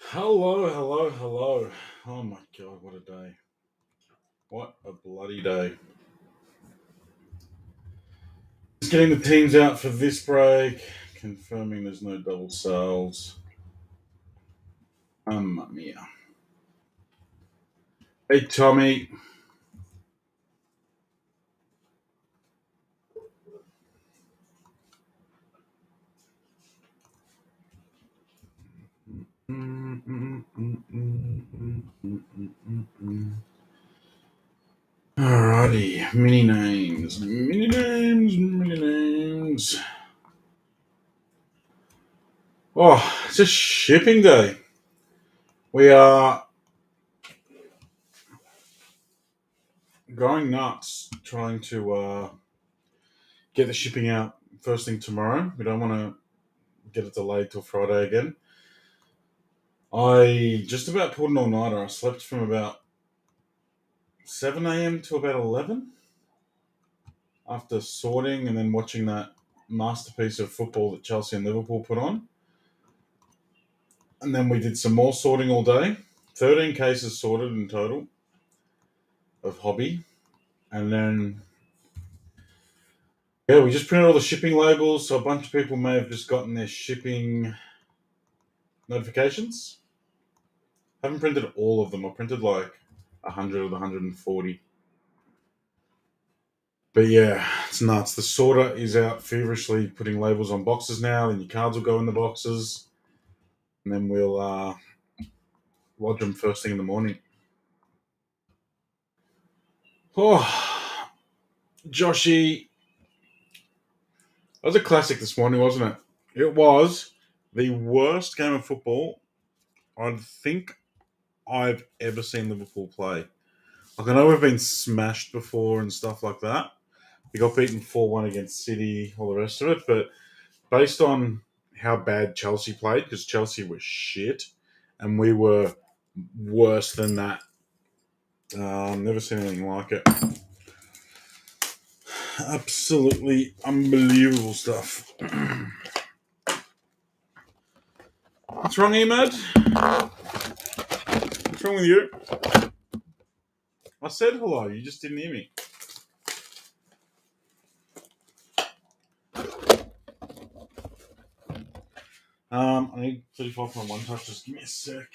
Hello, hello, hello. Oh my god, what a day. What a bloody day. Just getting the teams out for this break, confirming there's no double sales. Mamma mia. Hey, Tommy. Alrighty, mini names, mini names, mini names. Oh, it's a shipping day. We are going nuts trying to get the shipping out first thing tomorrow. We don't want to get it delayed till Friday again. I just about pulled an all nighter. I slept from about 7 a.m. to about 11 after sorting and then watching that masterpiece of football that Chelsea and Liverpool put on. And then we did some more sorting all day. 13 cases sorted in total of hobby. And then, yeah, we just printed all the shipping labels. So a bunch of people may have just gotten their shipping notifications. I haven't printed all of them. I printed like 100 of the 140. But yeah, it's nuts. The sorter is out feverishly putting labels on boxes now, and your cards will go in the boxes, and then we'll lodge them first thing in the morning. Oh, Joshy, that was a classic this morning, wasn't it? It was the worst game of football I think I've ever seen Liverpool play. Like, I know we've been smashed before and stuff like that. We got beaten 4-1 against City, all the rest of it, but based on how bad Chelsea played, because Chelsea was shit, and we were worse than that. Never seen anything like it. Absolutely unbelievable stuff. What's wrong, Ahmad? What's wrong with you? I said hello. You just didn't hear me. I need 35.1 touch. Just give me a sec.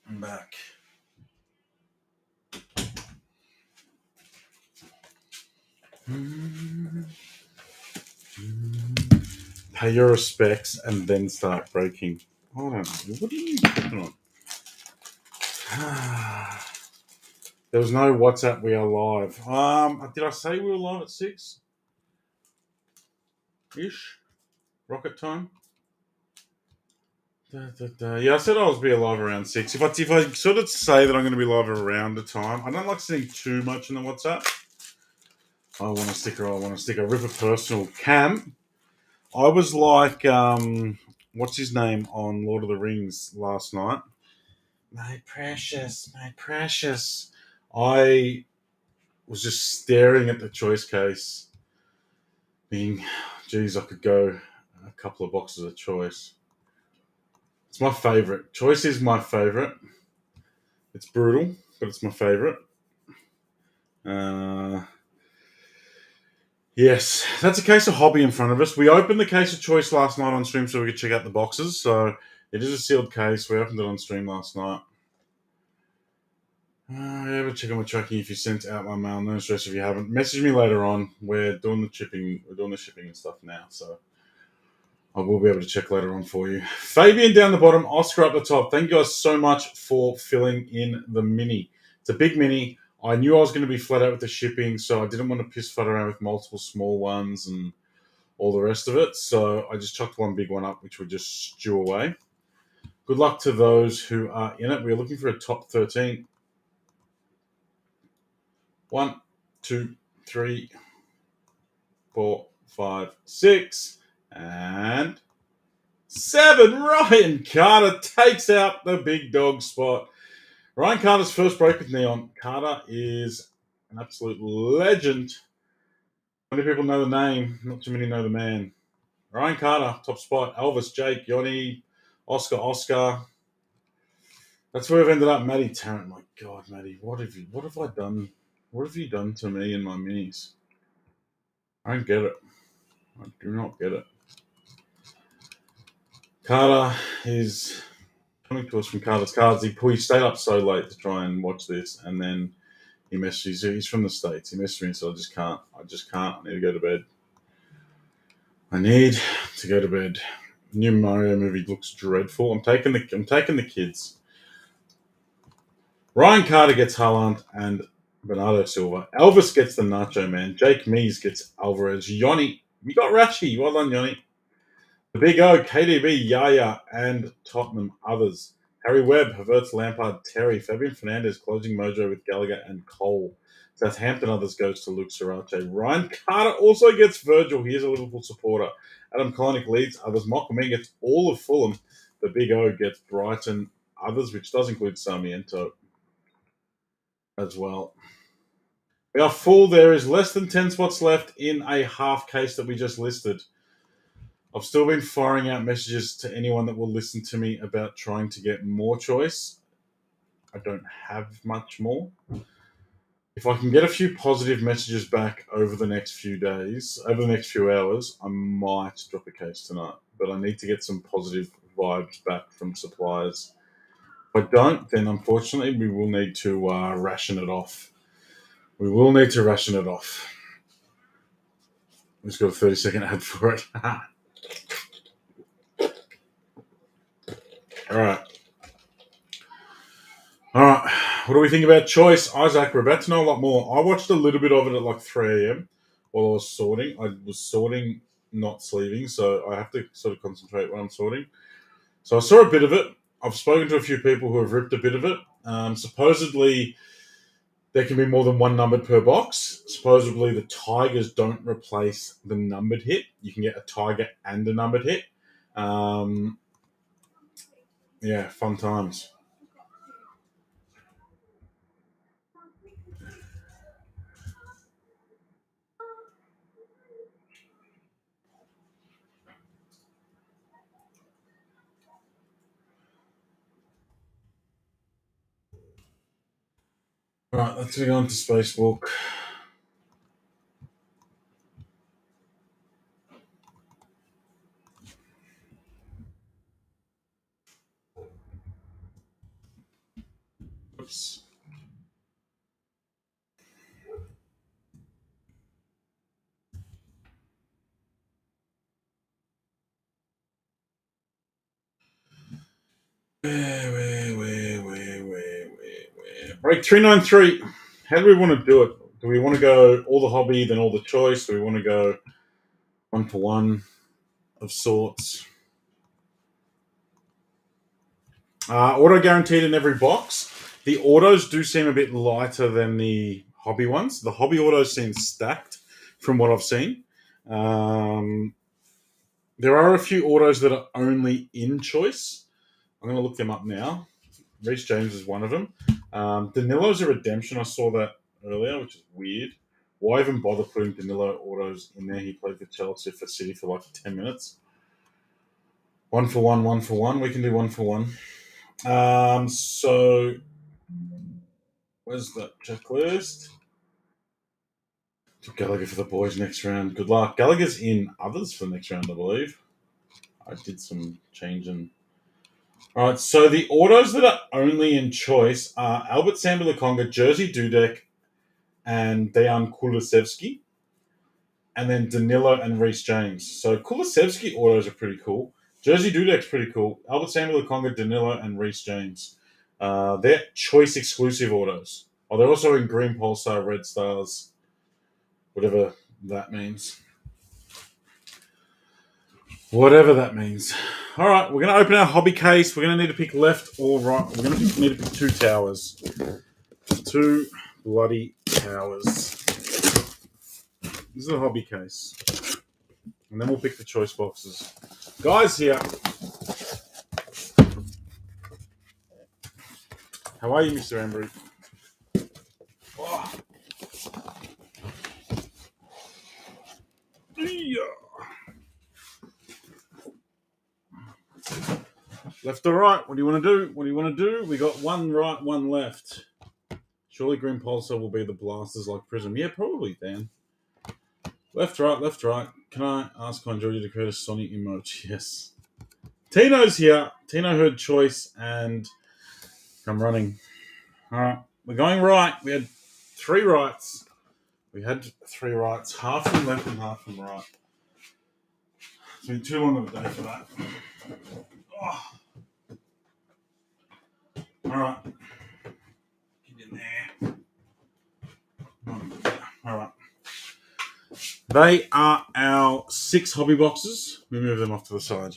I'm back. Pay your respects and then start breaking. Hold on. What are you putting on? There was no WhatsApp. We are live. Did I say we were live at 6 ish? Rocket time. Yeah, I said I was be live around 6. If I sort of say that I'm going to be live around the time, I don't like sending too much in the WhatsApp. I want a sticker. I want a sticker. Rip a personal. Cam, I was like, what's his name on Lord of the Rings last night? My precious, my precious. I was just staring at the choice case, being, geez, I could go a couple of boxes of choice. It's my favorite. Choice is my favorite. It's brutal, but it's my favorite. Uh, yes, that's a case of hobby in front of us. We opened the case of choice last night on stream so we could check out the boxes. So it is a sealed case. We opened it on stream last night. Yeah, check on my tracking if you sent out my mail. No stress if you haven't. Message me later on. We're doing the shipping. We're doing the shipping and stuff now, so I will be able to check later on for you. Fabian down the bottom, Oscar up the top. Thank you guys so much for filling in the mini. It's a big mini. I knew I was going to be flat out with the shipping, so I didn't want to piss flat around with multiple small ones and all the rest of it. So I just chucked one big one up, which would just stew away. Good luck to those who are in it. We're looking for a top 13. 1, 2, 3, 4, 5, 6, and 7. Ryan Carter takes out the big dog spot. Ryan Carter's first break with Neon. Carter is an absolute legend. Many people know the name, not too many know the man. Ryan Carter, top spot. Elvis, Jake, Yoni, Oscar. That's where I've ended up. Matty Tarrant. My God, Matty, what have I done? What have you done to me in my minis? I don't get it. I do not get it. Carter is coming to us from Carter's Cards. He stayed up so late to try and watch this, and then he messaged. He's from the States. He messaged me and said, I just can't. I need to go to bed. I need to go to bed. New Mario movie looks dreadful. I'm taking the kids. Ryan Carter gets Haaland and Bernardo Silva. Elvis gets the Nacho Man. Jake Mees gets Alvarez. Yoni, you got Rashi. Well done, Yoni. The Big O, KDB, Yaya, and Tottenham others. Harry Webb, Havertz, Lampard, Terry, Fabian Fernandez closing mojo with Gallagher and Cole. Southampton others goes to Luke Sarache. Ryan Carter also gets Virgil. He is a Liverpool supporter. Adam Kalinic leads others. Mockman gets all of Fulham. The Big O gets Brighton others, which does include Sarmiento as well. We are full. There is less than 10 spots left in a half case that we just listed. I've still been firing out messages to anyone that will listen to me about trying to get more choice. I don't have much more. If I can get a few positive messages back over the next few days, over the next few hours, I might drop a case tonight. But I need to get some positive vibes back from suppliers. If I don't, then unfortunately we will need to ration it off. We will need to ration it off. Just got a 30-second ad for it. All right. What do we think about choice? Isaac, we're about to know a lot more. I watched a little bit of it at like 3 a.m. while I was sorting. I was sorting, not sleeving, so I have to sort of concentrate when I'm sorting. So I saw a bit of it. I've spoken to a few people who have ripped a bit of it. Supposedly, there can be more than one numbered per box. Supposedly, the tigers don't replace the numbered hit. You can get a tiger and a numbered hit. Yeah, fun times. All right, let's go on to Spacebook. Oops. Where? Break 393. How do we want to do it? Do we want to go all the hobby, then all the choice? Do we want to go one for one of sorts? Auto guaranteed in every box. The autos do seem a bit lighter than the hobby ones. The hobby autos seem stacked from what I've seen. There are a few autos that are only in choice. I'm going to look them up now. Reece James is one of them. Danilo's a redemption. I saw that earlier, which is weird. Why even bother putting Danilo autos in there? He played for Chelsea for City for like 10 minutes. One for one, one for one. We can do one for one. So, where's that checklist? Gallagher for the boys next round. Good luck. Gallagher's in others for the next round, I believe. I did some changing. All right, so the autos that are only in choice are Albert Sambi-Lokonga, Jersey Dudek, and Dejan Kulusevski, and then Danilo and Reece James. So Kulusevski autos are pretty cool. Jersey Dudek's pretty cool. Albert Sambi-Lokonga, Danilo, and Reece James. They're choice exclusive autos. Oh, they're also in green pulsar, red stars, whatever that means. Whatever that means. All right, we're going to open our hobby case. We're going to need to pick left or right. We're going to need to pick two towers. Two bloody towers. This is a hobby case. And then we'll pick the choice boxes. Guys here. How are you, Mr. Embry? Oh. Yeah. Left or right? What do you want to do? What do you want to do? We got one right, one left. Surely Green Pulsar will be the blasters like Prizm. Yeah, probably, Dan. Left, right, left, right. Can I ask Conjoria to create a Sonic emote? Yes. Tino's here. Tino heard choice and I'm running. All right. We're going right. We had 3 rights. Half from left and half from right. It's been too long of a day for that. Oh. All right. Get in there. All right. They are our 6 hobby boxes. We move them off to the side.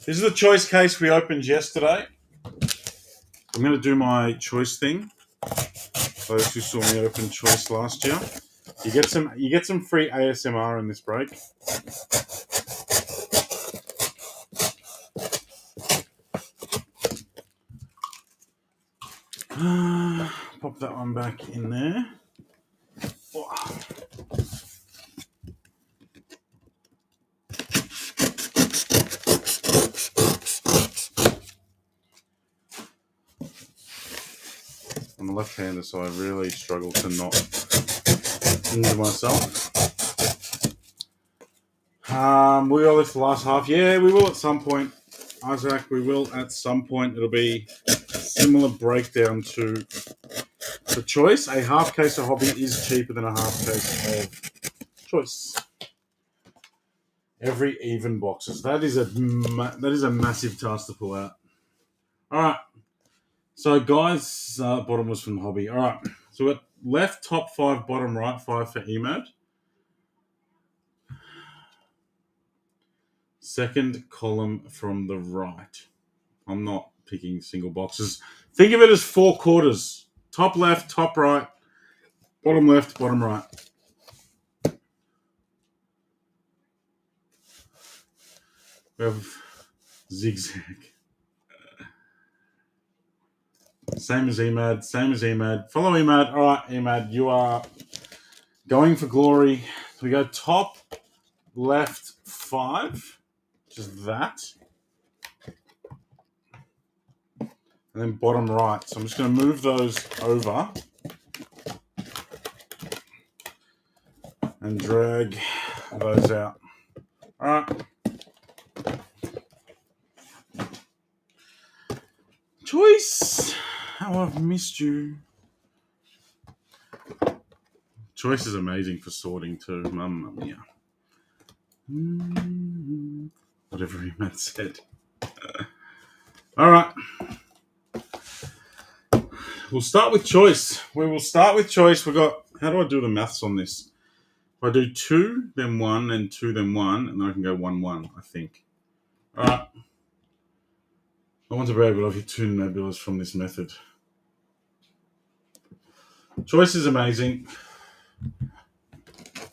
This is the choice case we opened yesterday. I'm going to do my choice thing. Those who saw me open choice last year, you get some free ASMR in this break. Pop that one back in there. Oh. On the left-hander side, I really struggle to not injure myself. We will this the last half. Yeah, we will at some point. Isaac, we will at some point. It'll be a similar breakdown to the choice. A half case of hobby is cheaper than a half case of choice. Every even boxes. That is a massive task to pull out. All right. So, guys, bottom was from hobby. All right. So, we got left, top 5, bottom right, 5 for EMAD. Second column from the right. I'm not picking single boxes. Think of it as 4 quarters. Top left, top right, bottom left, bottom right. We have zigzag. Same as EMAD. Follow EMAD. All right, EMAD, you are going for glory. So we go top left 5, which is that. And then bottom right. So I'm just going to move those over and drag those out. All right. Choice. How I've missed you. Choice is amazing for sorting too. Mamma mia. Whatever Matt said. All right. We'll start with choice. We will start with choice. We've got, how do I do the maths on this? If I do 2, then 1, and 2, then 1, and then I can go 1, 1, I think. All right. I want to brag, but I've hit 2 nebulas from this method. Choice is amazing. I'm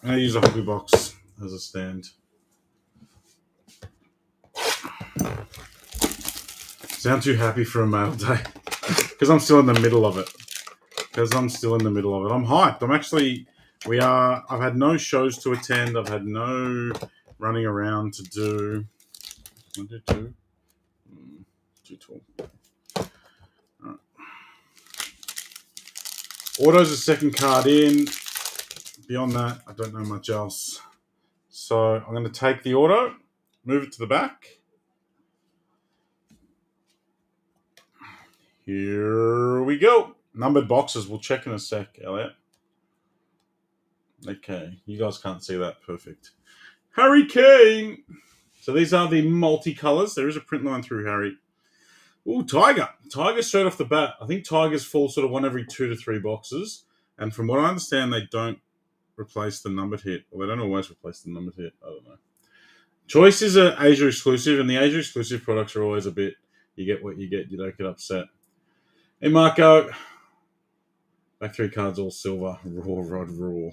going to use a hobby box as a stand. Sound too happy for a mail day? Because I'm still in the middle of it. I'm hyped. I've had no shows to attend. I've had no running around to do. I'll do 2. Too tall. All right. Auto's a second card in. Beyond that, I don't know much else. So I'm going to take the auto, move it to the back. Here we go. Numbered boxes. We'll check in a sec, Elliot. Okay, you guys can't see that. Perfect. Harry Kane. So these are the multicolours. There is a print line through Harry. Ooh, Tiger. Tiger straight off the bat. I think Tigers fall sort of 1 every 2 to 3 boxes. And from what I understand, they don't replace the numbered hit. Well, they don't always replace the numbered hit. I don't know. Choice is an Asia exclusive, and the Asia exclusive products are always a bit, you get what you get, you don't get upset. Hey, Marco. Back 3 cards, all silver. Raw, Rod, Raw.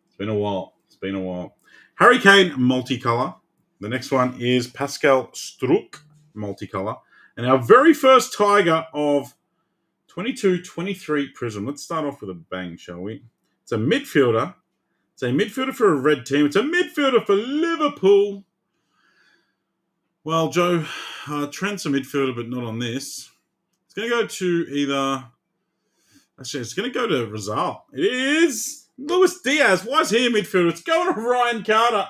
It's been a while. Harry Kane, multicolour. The next one is Pascal Struck, multicolour. And our very first Tiger of 22-23 Prizm. Let's start off with a bang, shall we? It's a midfielder. It's a midfielder for a red team. It's a midfielder for Liverpool. Well, Joe, Trent's a midfielder, but not on this. It's going to go to either... Actually, it's going to go to Rizal. It is Luis Diaz. Why is he a midfielder? It's going to Ryan Carter.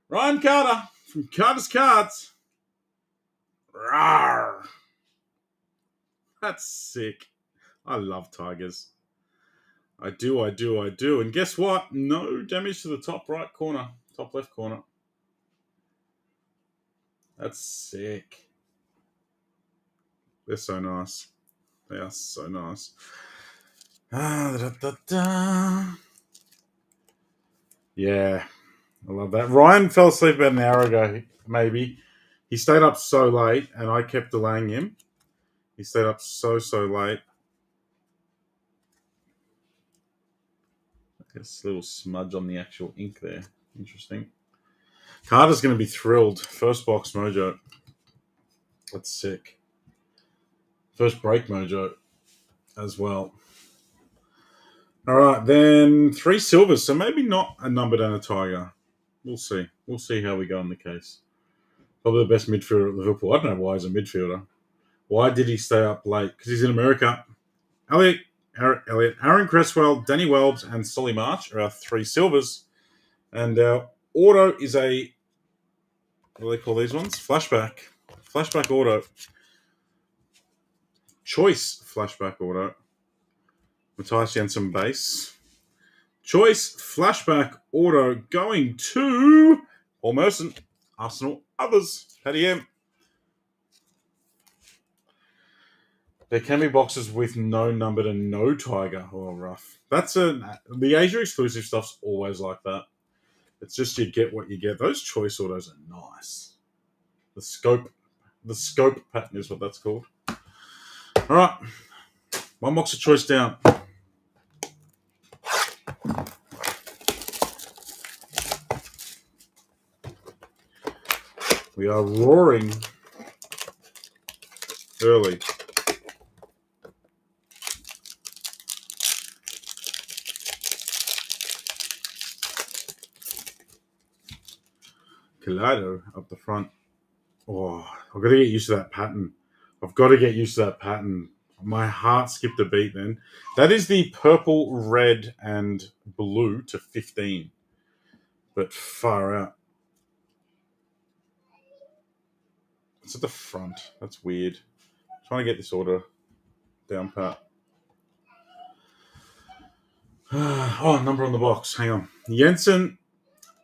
Ryan Carter from Carter's Cards. Rawr. That's sick. I love Tigers. I do. And guess what? No damage to the top right corner. Top left corner. That's sick. They're so nice. They are so nice. Yeah. I love that. Ryan fell asleep about an hour ago, maybe. He stayed up so late, and I kept delaying him. He stayed up so late. This little smudge on the actual ink there. Interesting. Carter's going to be thrilled. First box mojo. That's sick. First break mojo as well. All right, then 3 silvers. So maybe not a numbered and a tiger. We'll see. We'll see how we go in the case. Probably the best midfielder at Liverpool. I don't know why he's a midfielder. Why did he stay up late? Because he's in America. Aaron Cresswell, Danny Welbs, and Solly March are our 3 silvers. And our auto is a... What do they call these ones? Flashback. Flashback auto. Choice flashback auto. Matthias Jensen base. Choice flashback auto going to Paul Merson. Arsenal others. Paddy M. There can be boxes with no numbered and no tiger. Oh, rough. The Asia exclusive stuff's always like that. It's just you get what you get. Those choice autos are nice. The scope pattern is what that's called. All right. 1 box of choice down. We are roaring early. Kaleido up the front. Oh, I've got to get used to that pattern. My heart skipped a beat then. That is the purple, red, and blue to 15. But far out. It's at the front. That's weird. I'm trying to get this order down pat. Number on the box. Hang on. Jensen,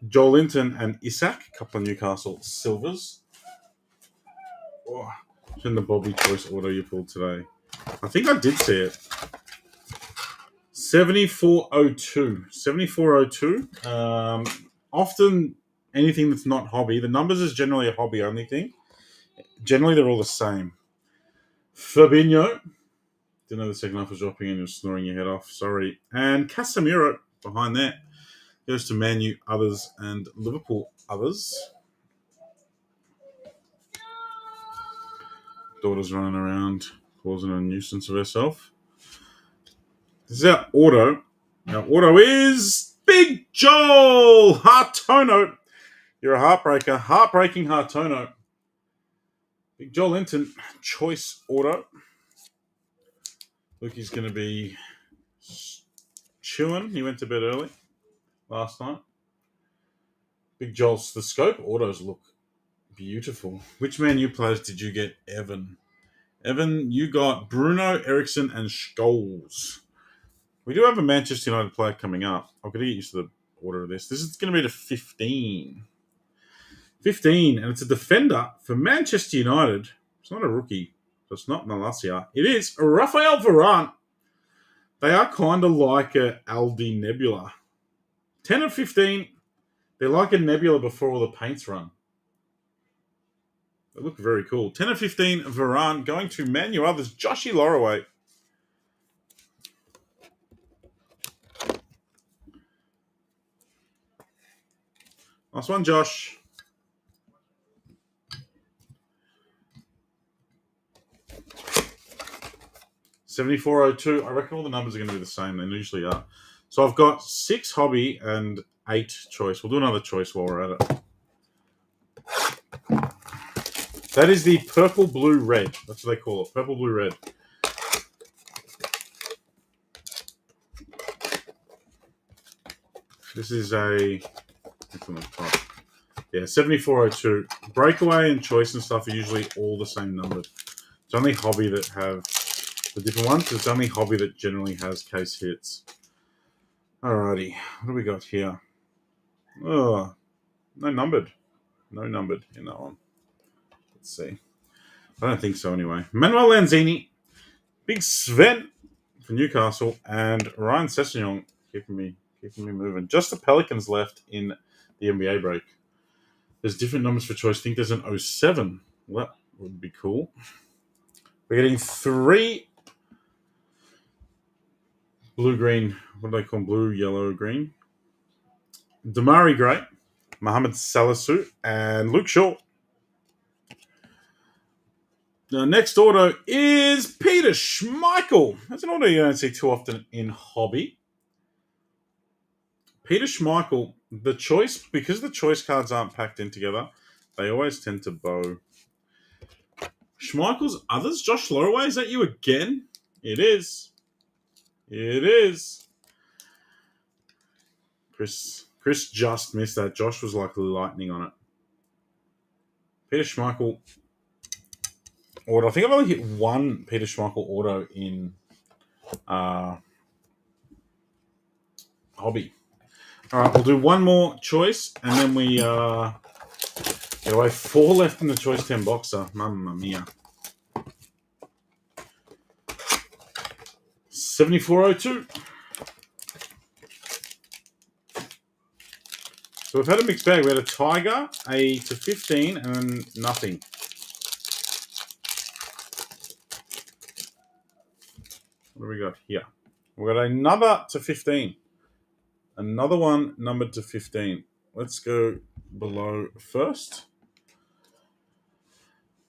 Joel Linton, and Isak. A couple of Newcastle silvers. Oh, in the Bobby choice order you pulled today. I think I did see it. 7402. 7402. Often anything that's not hobby. The numbers is generally a hobby only thing. Generally, they're all the same. Fabinho. Didn't know the second half was dropping and you're snoring your head off. Sorry. And Casemiro behind that. Goes to Man U others and Liverpool others. Daughter's running around causing a nuisance of herself. This is our auto. Our auto is Big Joel Hartono. You're a heartbreaker. Heartbreaking Hartono. Big Joel Linton, choice auto. Look, he's going to be chewing. He went to bed early last night. Big Joel's the scope autos look beautiful. Which Man U players did you get, Evan? Evan, you got Bruno, Eriksson, and Scholes. We do have a Manchester United player coming up. I'm going to get used to the order of this. This is going to be to 15. 15, and it's a defender for Manchester United. It's not a rookie. So it's not Malacia. It is Rafael Varane. They are kind of like a Aldi Nebula. 10 of 15. They're like a Nebula before all the paints run. They look very cool. 10 of 15, Varane going to Man U others. Joshy Lorraway. Nice one, Josh. 7402. I reckon all the numbers are going to be the same. They usually are. So I've got 6 hobby and 8 choice. We'll do another choice while we're at it. That is the purple, blue, red. That's what they call it. Purple, blue, red. This is a... Yeah, 7402. Breakaway and choice and stuff are usually all the same number. It's only hobby that have the different ones. It's only hobby that generally has case hits. Alrighty. What do we got here? Oh, no numbered. No numbered in that one. Let's see. I don't think so anyway. Manuel Lanzini, Big Sven for Newcastle, and Ryan Sessegnon keeping me moving. Just the Pelicans left in the NBA break. There's different numbers for choice. I think there's an 07. Well, that would be cool. We're getting 3 blue-green. What do they call them? Blue, yellow, green. Damari Gray, Mohamed Salisu, and Luke Shaw. The next auto is Peter Schmeichel. That's an auto you don't see too often in hobby. Peter Schmeichel, the choice, because the choice cards aren't packed in together, they always tend to bow. Schmeichel's others, Josh Lorway, is that you again? It is. It is. Chris just missed that. Josh was like lightning on it. Peter Schmeichel auto. I think I've only hit one Peter Schmeichel auto in hobby. All right, we'll do one more choice, and then we get away. 4 left in the choice 10 boxer. Mamma mia. 7402. So we've had a mixed bag. We had a Tiger, a to 15, and then nothing. What do we got here? We've got another to 15. Another one numbered to 15. Let's go below first.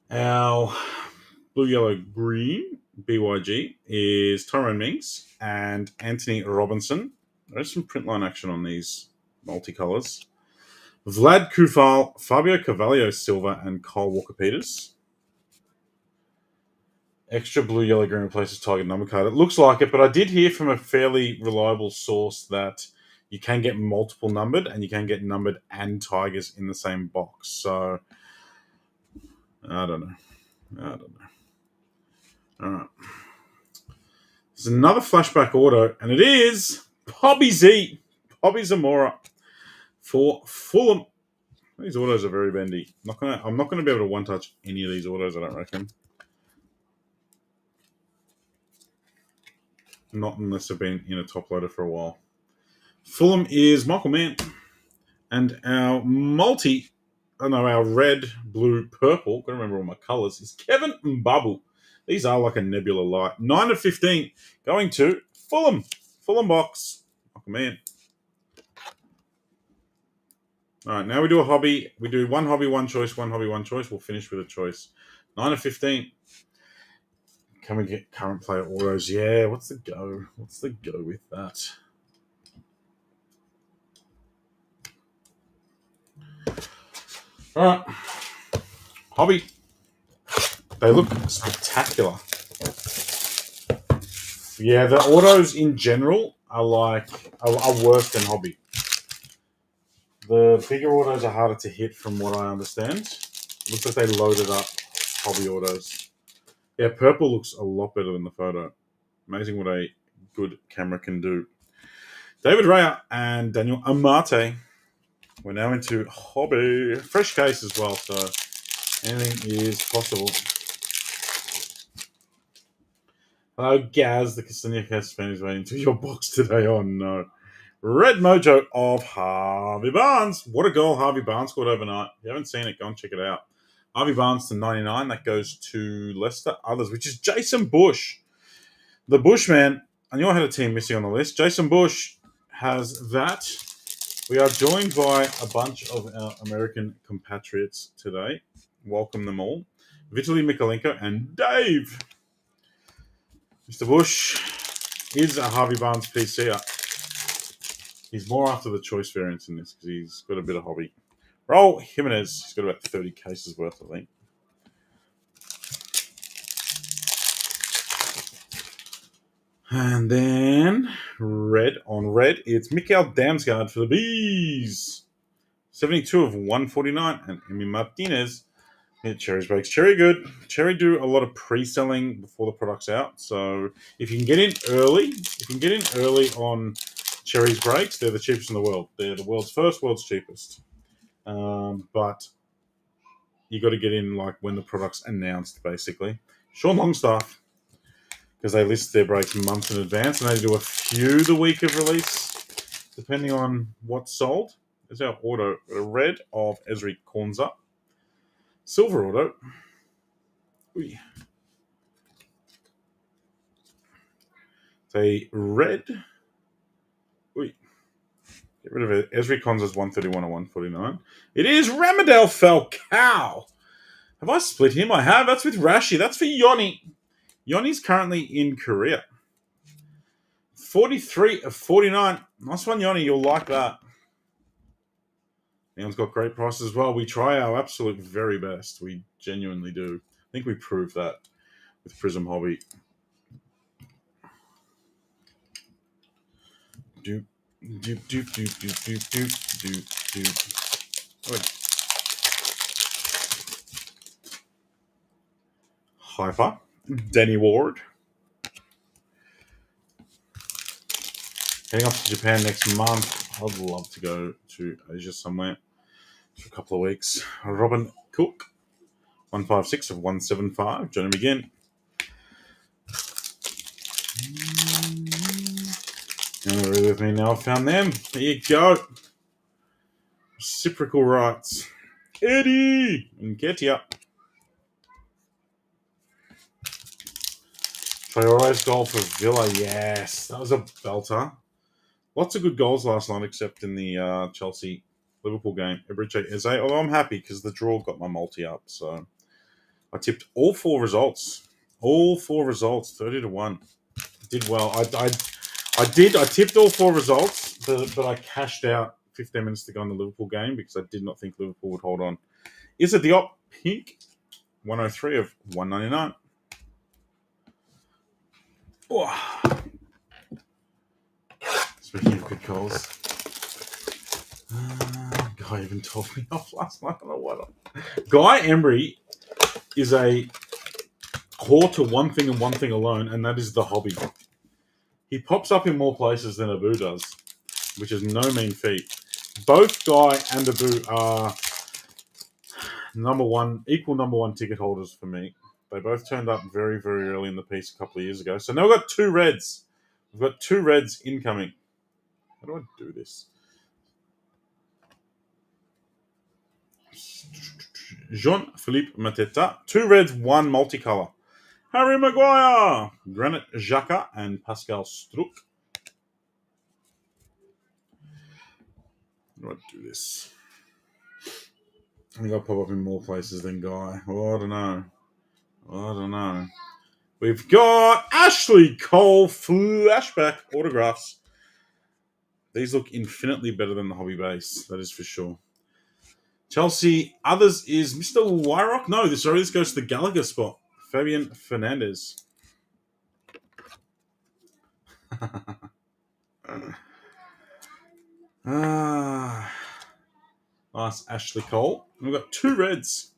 Our blue, yellow, green BYG is Tyrone Mings and Anthony Robinson. There's some print line action on these multicolours. Vlad Kufal, Fabio Carvalho Silver, and Kyle Walker-Peters. Extra blue, yellow, green replaces Tiger number card. It looks like it, but I did hear from a fairly reliable source that you can get multiple numbered and you can get numbered and Tigers in the same box. So, I don't know. All right. There's another flashback auto, and it is Bobby Zamora for Fulham. These autos are very bendy. I'm not gonna be able to one-touch any of these autos, I don't reckon. Not unless they've been in a top loader for a while. Fulham is Michael Mann. And our our red, blue, purple, gotta remember all my colours, is Kevin Mbabu. These are like a nebula light. 9 of 15 going to Fulham. Fulham box. Michael Mann. All right, now we do a hobby. We do one hobby, one choice, one hobby, one choice. We'll finish with a choice. 9 of 15. Can we get current player autos? Yeah, what's the go? What's the go with that? All right. Hobby. They look spectacular. Yeah, the autos in general are worse than hobby. The bigger autos are harder to hit from what I understand. Looks like they loaded up hobby autos. Yeah, purple looks a lot better than the photo. Amazing what a good camera can do. David Raya and Daniel Amate. We're now into hobby. Fresh case as well, so anything is possible. Hello, Gaz, the Castania Cast fan is waiting to your box today. Oh, no. Red Mojo of Harvey Barnes. What a goal Harvey Barnes scored overnight. If you haven't seen it, go and check it out. Harvey Barnes to 99. That goes to Leicester Others, which is Jason Bush. The Bushman. I knew I had a team missing on the list. Jason Bush has that. We are joined by a bunch of our American compatriots today. Welcome them all. Vitaly Mikalenko and Dave. Mr. Bush is a Harvey Barnes PC. He's more after the choice variants in this because he's got a bit of hobby. Raul Jimenez, he's got about 30 cases worth, I think. And then red on red, it's Mikael Damsgaard for the Bees. 72 of 149. And Emi Martinez. Yeah, Cherry's breaks. Cherry good. Cherry do a lot of pre-selling before the product's out. So if you can get in early, on Cherry's breaks, they're the cheapest in the world. They're the world's first, world's cheapest. But you got to get in like when the product's announced, basically. Sean Longstaff, because they list their breaks months in advance, and they do a few the week of release, depending on what's sold. There's our auto. A red of Esri Konza. Silver auto. It's a red. Get rid of it. Esri Konza's 131 or 149. It is Ramadel Falcao. Have I split him? I have. That's with Rashi. That's for Yoni. Yoni's currently in Korea. 43 of 49. Nice one, Yoni. You'll like that. Neon's got great prices as well. We try our absolute very best. We genuinely do. I think we proved that with Prizm Hobby. Doop, doop, doop, doop, doop, doop, doop, doop. Wait. Hyper. Danny Ward. Heading off to Japan next month. I'd love to go to Asia somewhere for a couple of weeks. Robin Cook. 156 of 175. Join him again. Agree with me now. I found them. There you go. Reciprocal rights. Eddie and Ketia. Traore's goal for Villa. Yes, that was a belter. Lots of good goals last night, except in the Chelsea Liverpool game. Ebriche Eze. Although I'm happy because the draw got my multi up. So I tipped all four results. 30 to 1. Did well. I tipped all four results, but I cashed out 15 minutes to go in the Liverpool game because I did not think Liverpool would hold on. Is it Diop pink? 103 of 199. Oh. Speaking of good calls, Guy even told me off last night. I don't know what. Guy Embry is a core to one thing and one thing alone, and that is the hobby. He pops up in more places than Abu does, which is no mean feat. Both Guy and Abu are equal number one ticket holders for me. They both turned up very, very early in the piece a couple of years ago. So now we've got two reds. We've got two reds incoming. How do I do this? Jean-Philippe Mateta. Two reds, one multicolor. Harry Maguire, Granit Xhaka, and Pascal Struck. How do I do this? I think I'll pop up in more places than Guy. Oh, I don't know. We've got Ashley Cole flashback autographs. These look infinitely better than the hobby base. That is for sure. Chelsea. Others is Mr. Wyrock. No, this goes to the Gallagher spot. Fabian Fernandez. Nice Ashley Cole. We've got two reds.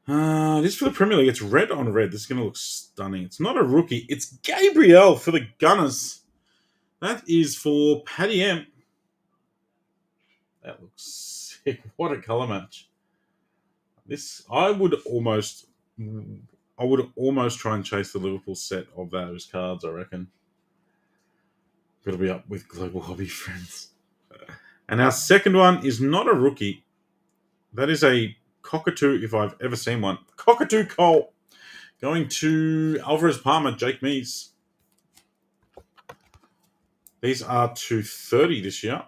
This for the Premier League. It's red on red. This is going to look stunning. It's not a rookie. It's Gabriel for the Gunners. That is for Paddy M. That looks sick. What a colour match. I would almost try and chase the Liverpool set of those cards, I reckon. It'll be up with Global Hobby friends. And our second one is not a rookie. That is a cockatoo, if I've ever seen one. Cockatoo Cole. Going to Alvarez Palmer, Jake Mees. These are to 30 this year.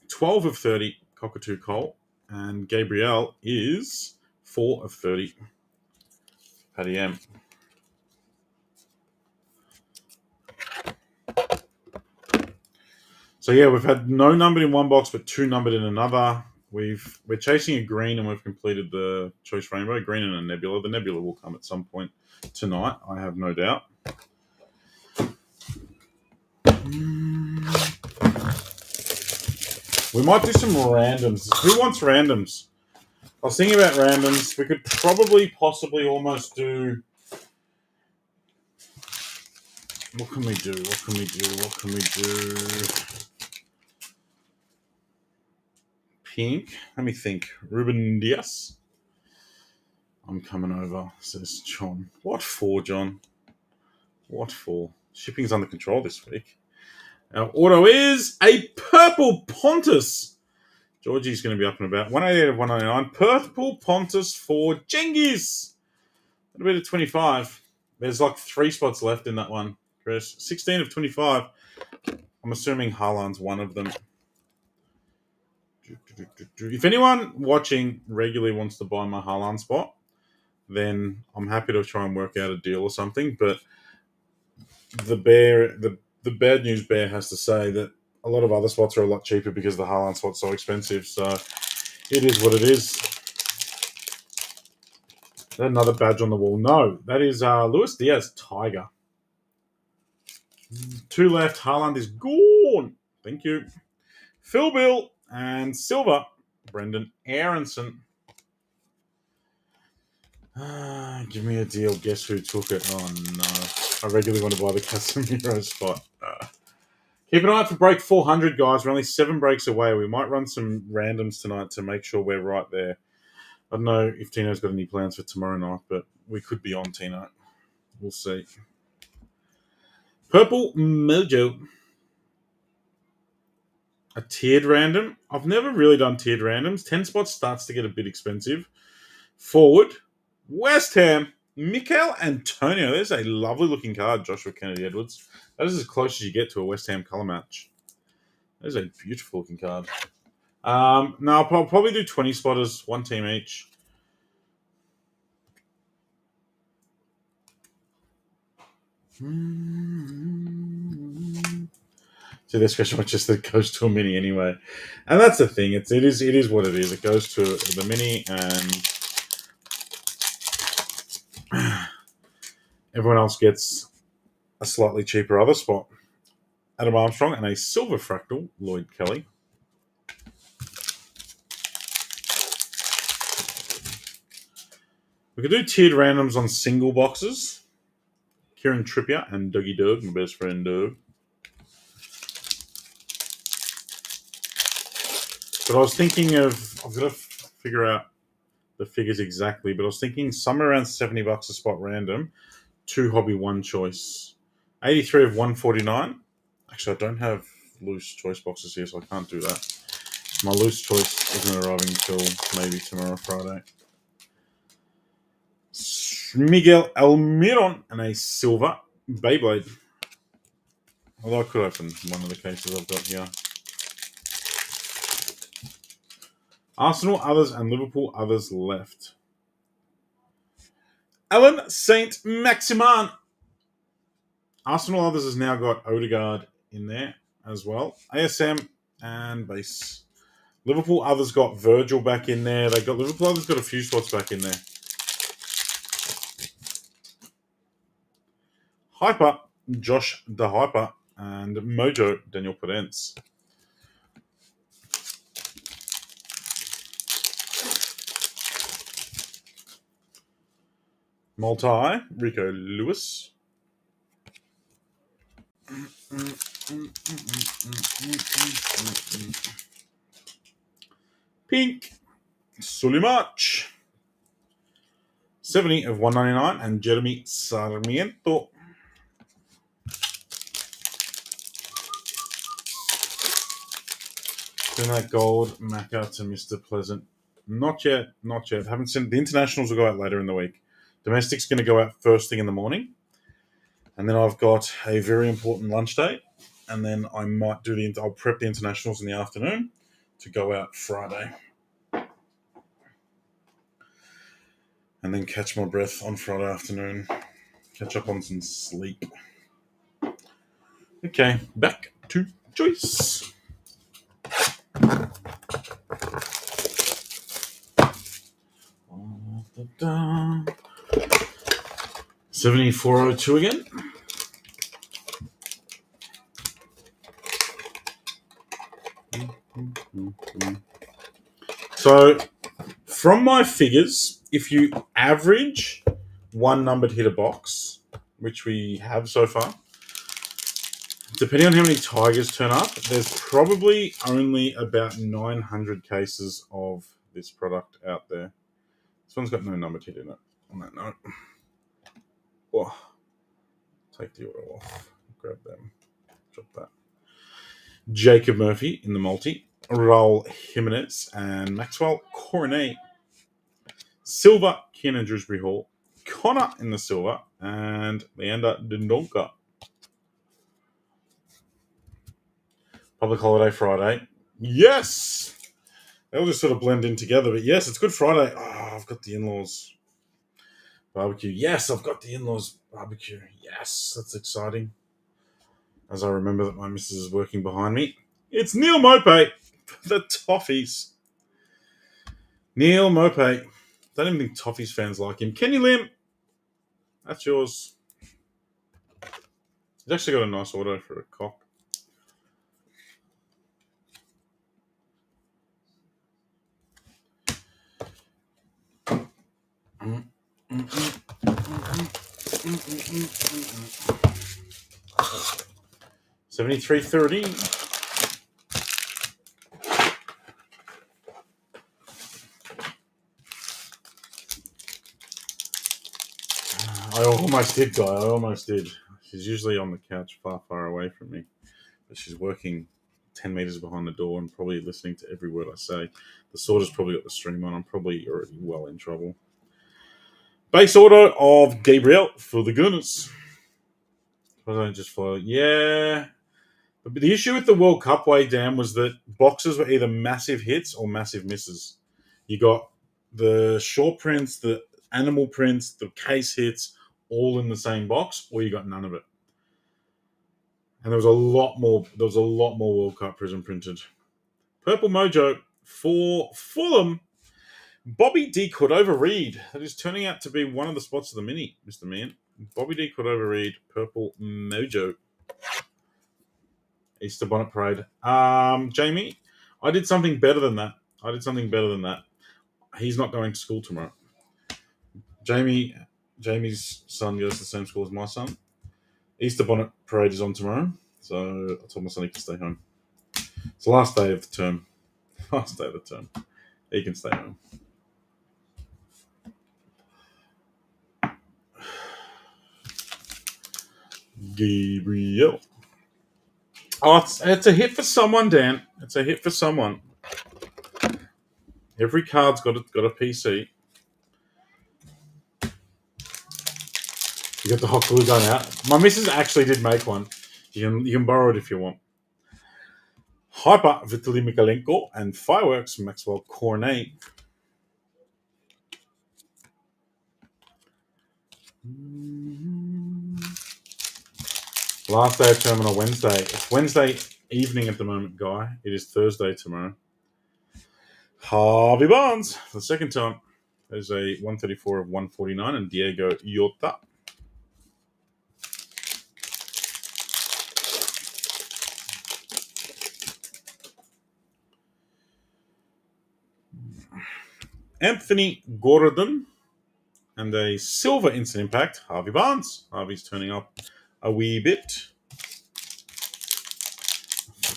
12 of 30, Cockatoo Cole. And Gabriel is 4 of 30. Paddy M. So yeah, we've had no numbered in one box, but 2 numbered in another. We're chasing a green, and we've completed the choice rainbow. Green and a nebula. The nebula will come at some point tonight, I have no doubt. We might do some randoms. Who wants randoms? I was thinking about randoms. We could possibly almost do. What can we do? Pink. Let me think. Ruben Diaz. I'm coming over, says John. What for, John? What for? Shipping's under control this week. Our auto is a purple Pontus. Georgie's going to be up and about. 188 of 199. Purple Pontus for Genghis. A bit of 25. There's like 3 spots left in that one, Chris. 16 of 25. I'm assuming Haaland's one of them. If anyone watching regularly wants to buy my Haaland spot, then I'm happy to try and work out a deal or something. But the bad news bear has to say that a lot of other spots are a lot cheaper because the Haaland spot's so expensive. So it is what it is. Is that another badge on the wall? No, that is Luis Diaz Tiger. 2 left. Haaland is gone. Thank you. Phil Bill and Silver. Brendan Aronson. Give me a deal. Guess who took it? Oh, no. I regularly want to buy the Casemiro spot. Keep an eye out for break 400, guys. We're only 7 breaks away. We might run some randoms tonight to make sure we're right there. I don't know if Tino's got any plans for tomorrow night, but we could be on Tino. We'll see. Purple Mojo. A tiered random. I've never really done tiered randoms. 10 spots starts to get a bit expensive. Forward. West Ham. Mikel Antonio. There's a lovely looking card, Joshua Kennedy-Edwards. That is as close as you get to a West Ham colour match. That is a beautiful looking card. No, I'll probably do 20 spotters, 1 team each. So this question was just that it goes to a mini anyway. And that's the thing. It is what it is. It goes to the mini and everyone else gets a slightly cheaper other spot. Adam Armstrong and a silver fractal, Lloyd Kelly. We could do tiered randoms on single boxes. Kieran Trippier and Dougie Doug, my best friend Doug. But I was thinking of, I've got to figure out the figures exactly, but I was thinking somewhere around $70 a spot random, 2 hobby, 1 choice. 83 of 149. Actually, I don't have loose choice boxes here, so I can't do that. My loose choice isn't arriving until maybe tomorrow, Friday. Miguel Almiron and a silver Beyblade. Although I could open one of the cases I've got here. Arsenal others and Liverpool others left. Alan Saint Maximin. Arsenal others has now got Odegaard in there as well. ASM and base. Liverpool others got Virgil back in there. Liverpool others got a few spots back in there. Hyper, Josh the Hyper, and Mojo, Daniel Podence. Multi, Rico Lewis. Pink, Sulimac. 70 of 199, and Jeremy Sarmiento. Send that gold Macca to Mr. Pleasant. Not yet. Haven't seen the internationals will go out later in the week. Domestic's going to go out first thing in the morning. And then I've got a very important lunch date. And then I might I'll prep the internationals in the afternoon to go out Friday. and then catch my breath on Friday afternoon. Catch up on some sleep. Okay, back to choice. Da-da. 7402 again. So, from my figures, if you average one numbered hit a box, which we have so far, depending on how many tigers turn up, there's probably only about 900 cases of this product out there. This one's got no numbered hit in it. On that note, oh, take the auto off, grab them, drop that. Jacob Murphy in the multi, Raul Jimenez and Maxwell Coronet. Silver, Keenan Drewsbury Hall, Connor in the silver, and Leander Dendonka. Public holiday Friday. Yes! They'll just sort of blend in together, but yes, it's Good Friday. Oh, I've got the in-laws barbecue. Yes, I've got the in-laws barbecue. Yes, that's exciting. As I remember that my missus is working behind me. It's Neil Mope, the Toffees. Neil Mope. Don't even think Toffees fans like him. Kenny Lim, that's yours. He's actually got a nice auto for a cock. $73.30. I almost did, Guy. I almost did. She's usually on the couch far, far away from me. But she's working 10 meters behind the door and probably listening to every word I say. The sorter's probably got the stream on. I'm probably already well in trouble. Base auto of Gabriel for the Gunners. I don't just follow. Yeah. But the issue with the World Cup way, Dan, was that boxes were either massive hits or massive misses. You got the short prints, the animal prints, the case hits, all in the same box, or you got none of it. And there was a lot more. There was a lot more World Cup Prizm printed. Purple Mojo for Fulham. Bobby D. Cordova-Reid. That is turning out to be one of the spots of the mini, Mr. Man. Bobby D. Cordova-Reid, Purple Mojo. Easter Bonnet Parade. Jamie, I did something better than that. He's not going to school tomorrow. Jamie's son goes to the same school as my son. Easter Bonnet Parade is on tomorrow, so I told my son he can stay home. It's the last day of the term. He can stay home. Gabriel. Oh, it's a hit for someone, Dan. It's a hit for someone. Every card's got a PC. You got the hot glue gun out. My missus actually did make one. You can borrow it if you want. Hyper Vitaly Mikalenko and Fireworks Maxwell Cornet. Last day of terminal Wednesday. It's Wednesday evening at the moment, Guy. It is Thursday tomorrow. Harvey Barnes for the second time. There's a 134 of 149 and Diego Iota. Anthony Gordon and a silver instant impact. Harvey Barnes. Harvey's turning up a wee bit.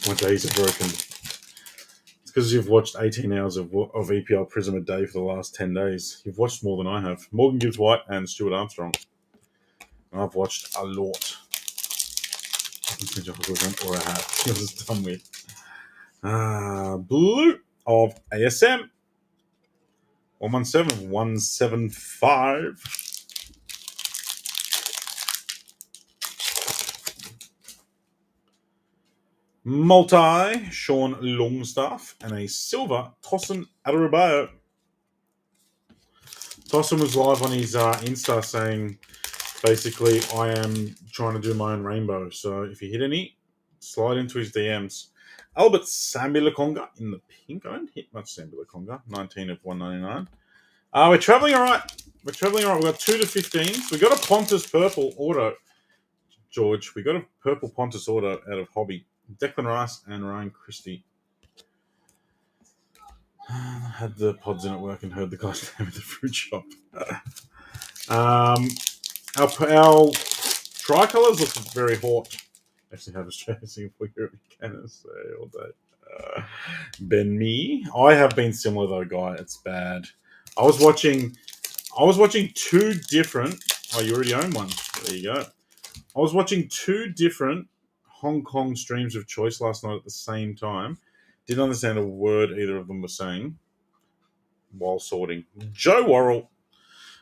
My days are broken. It's because you've watched 18 hours of EPL Prizm a day for the last 10 days. You've watched more than I have. Morgan Gibbs White and Stuart Armstrong. And I've watched a lot. Or I have. It was done with. Blue of ASM. 117 175. Multi, Sean Longstaff, and a silver, Tossin Adarabio. Tossin was live on his Insta saying, basically, I am trying to do my own rainbow. So if you hit any, slide into his DMs. Albert Sambi-Lakonga in the pink. I don't hit much Sambi-Lakonga. 19 of 199. We're travelling all right. We've got 2 to 15s. We got a Pontus purple auto, George. We got a purple Pontus auto out of Hobby. Declan Rice and Ryan Christie. I had the pods in at work and heard the guy's name at the fruit shop. Our tricolours look very hot. Actually, have Australia Singapore Europe Canada all day. Ben Me. I have been similar though, guy. It's bad. I was watching 2 different. Oh, you already own one. There you go. I was watching 2 different Hong Kong streams of choice last night at the same time. Didn't understand a word either of them were saying while sorting. Joe Worrell.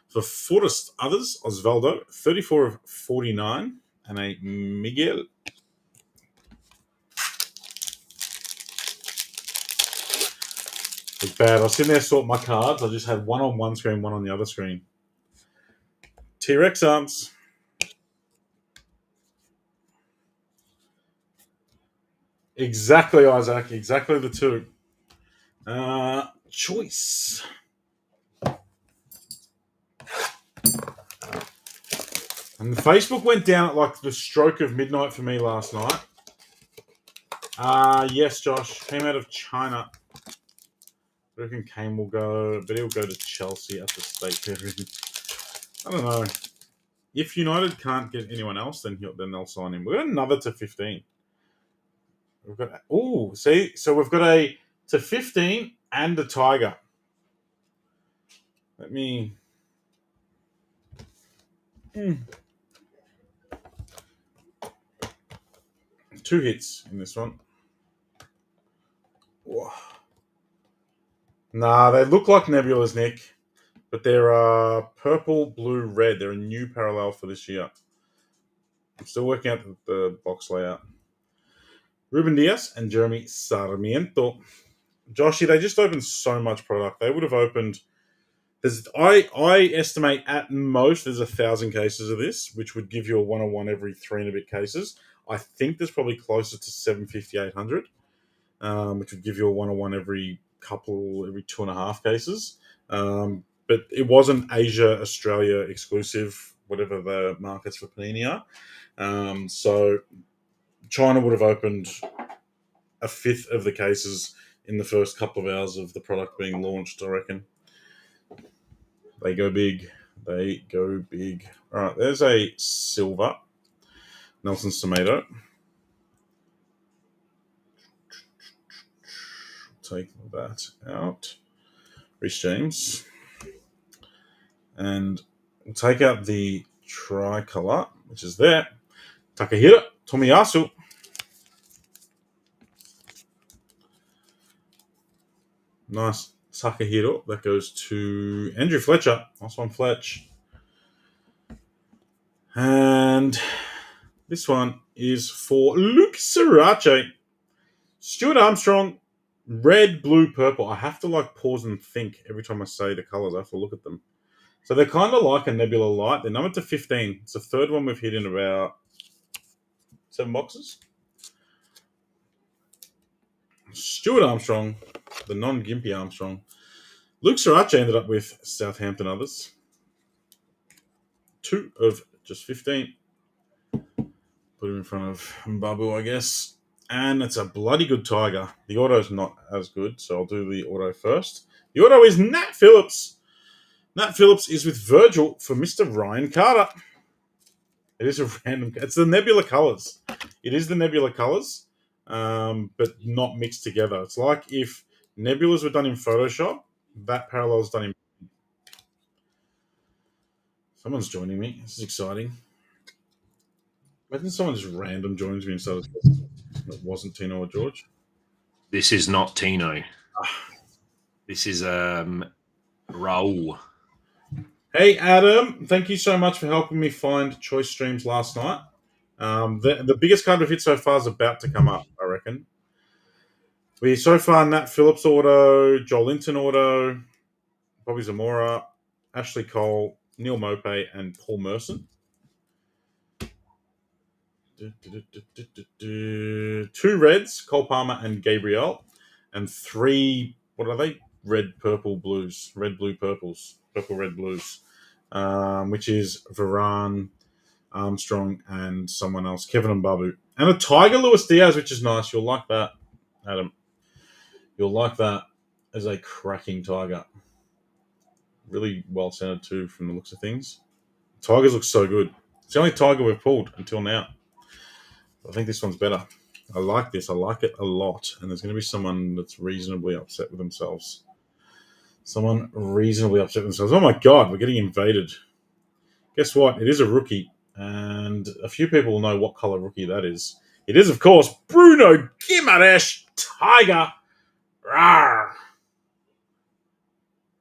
For Forest others, Osvaldo, 34 of 49, and a Miguel. It's bad. I was sitting there sorting my cards. I just had one on one screen, one on the other screen. T-Rex arms. Exactly, Isaac. Exactly the 2. Choice. And the Facebook went down at like the stroke of midnight for me last night. Yes, Josh. Came out of China. I reckon Kane will go, but he'll go to Chelsea at the state period. I don't know. If United can't get anyone else, then they'll sign him. We've got another to 15. We've got so we've got a to 15 and a Tiger. Let me. 2 hits in this one. Whoa. Nah, they look like Nebulas, Nick, but they're purple, blue, red. They're a new parallel for this year. I'm still working out the box layout. Ruben Diaz and Jeremy Sarmiento. Joshy, they just opened so much product. They would have opened. I estimate at most there's 1,000 cases of this, which would give you a 101 every 3 and a bit cases. I think there's probably closer to 750, 800, which would give you a 101 every 2.5 cases. But it wasn't Asia, Australia exclusive, whatever the markets for Panini are. So China would have opened 1/5 of the cases in the first couple of hours of the product being launched, I reckon. They go big. All right, there's a silver. Nelson Semedo. Take that out. Rhys James. And we'll take out the tricolour, which is there. Takahiro Tomiyasu. Nice Takahiro. That goes to Andrew Fletcher. Nice one, Fletch. And this one is for Luke Sriracha. Stuart Armstrong, red, blue, purple. I have to pause and think every time I say the colours. I have to look at them. So they're kind of like a Nebula Light. They're numbered to 15. It's the 3rd one we've hit in about 7 boxes. Stuart Armstrong, the non-Gimpy Armstrong. Luke Sriracha ended up with Southampton others. 2 of just 15. Put him in front of Mbabu, I guess. And it's a bloody good Tiger. The auto's not as good, so I'll do the auto first. The auto is Nat Phillips. Nat Phillips is with Virgil for Mr. Ryan Carter. It is a random. It's the Nebula colours. It is the Nebula colours, but not mixed together. It's like if Nebulas were done in Photoshop, that parallel is done in. Someone's joining me. This is exciting. Imagine someone just random joins me instead of it wasn't Tino or George. This is not Tino. This is Raul. Hey, Adam. Thank you so much for helping me find choice streams last night. The biggest card we've hit so far is about to come up, I reckon. So far, Nat Phillips auto, Joel Linton auto, Bobby Zamora, Ashley Cole, Neil Mopay, and Paul Merson. Two reds, Cole Palmer and Gabriel, and three, what are they? Red, purple, blues. Red, blue, purples. Purple, red, blues. Which is Varane, Armstrong, and someone else, Kevin and Babu. And a Tiger Luis Diaz, which is nice. You'll like that, Adam. You'll like that as a cracking Tiger. Really well centered too, from the looks of things. Tigers look so good. It's the only Tiger we've pulled until now. I think this one's better. I like this. I like it a lot. And there's going to be someone that's reasonably upset with themselves. Someone reasonably upset with themselves. Oh my God, we're getting invaded. Guess what? It is a rookie. And a few people will know what color rookie that is. It is, of course, Bruno Guimaraes Tiger. Rawr.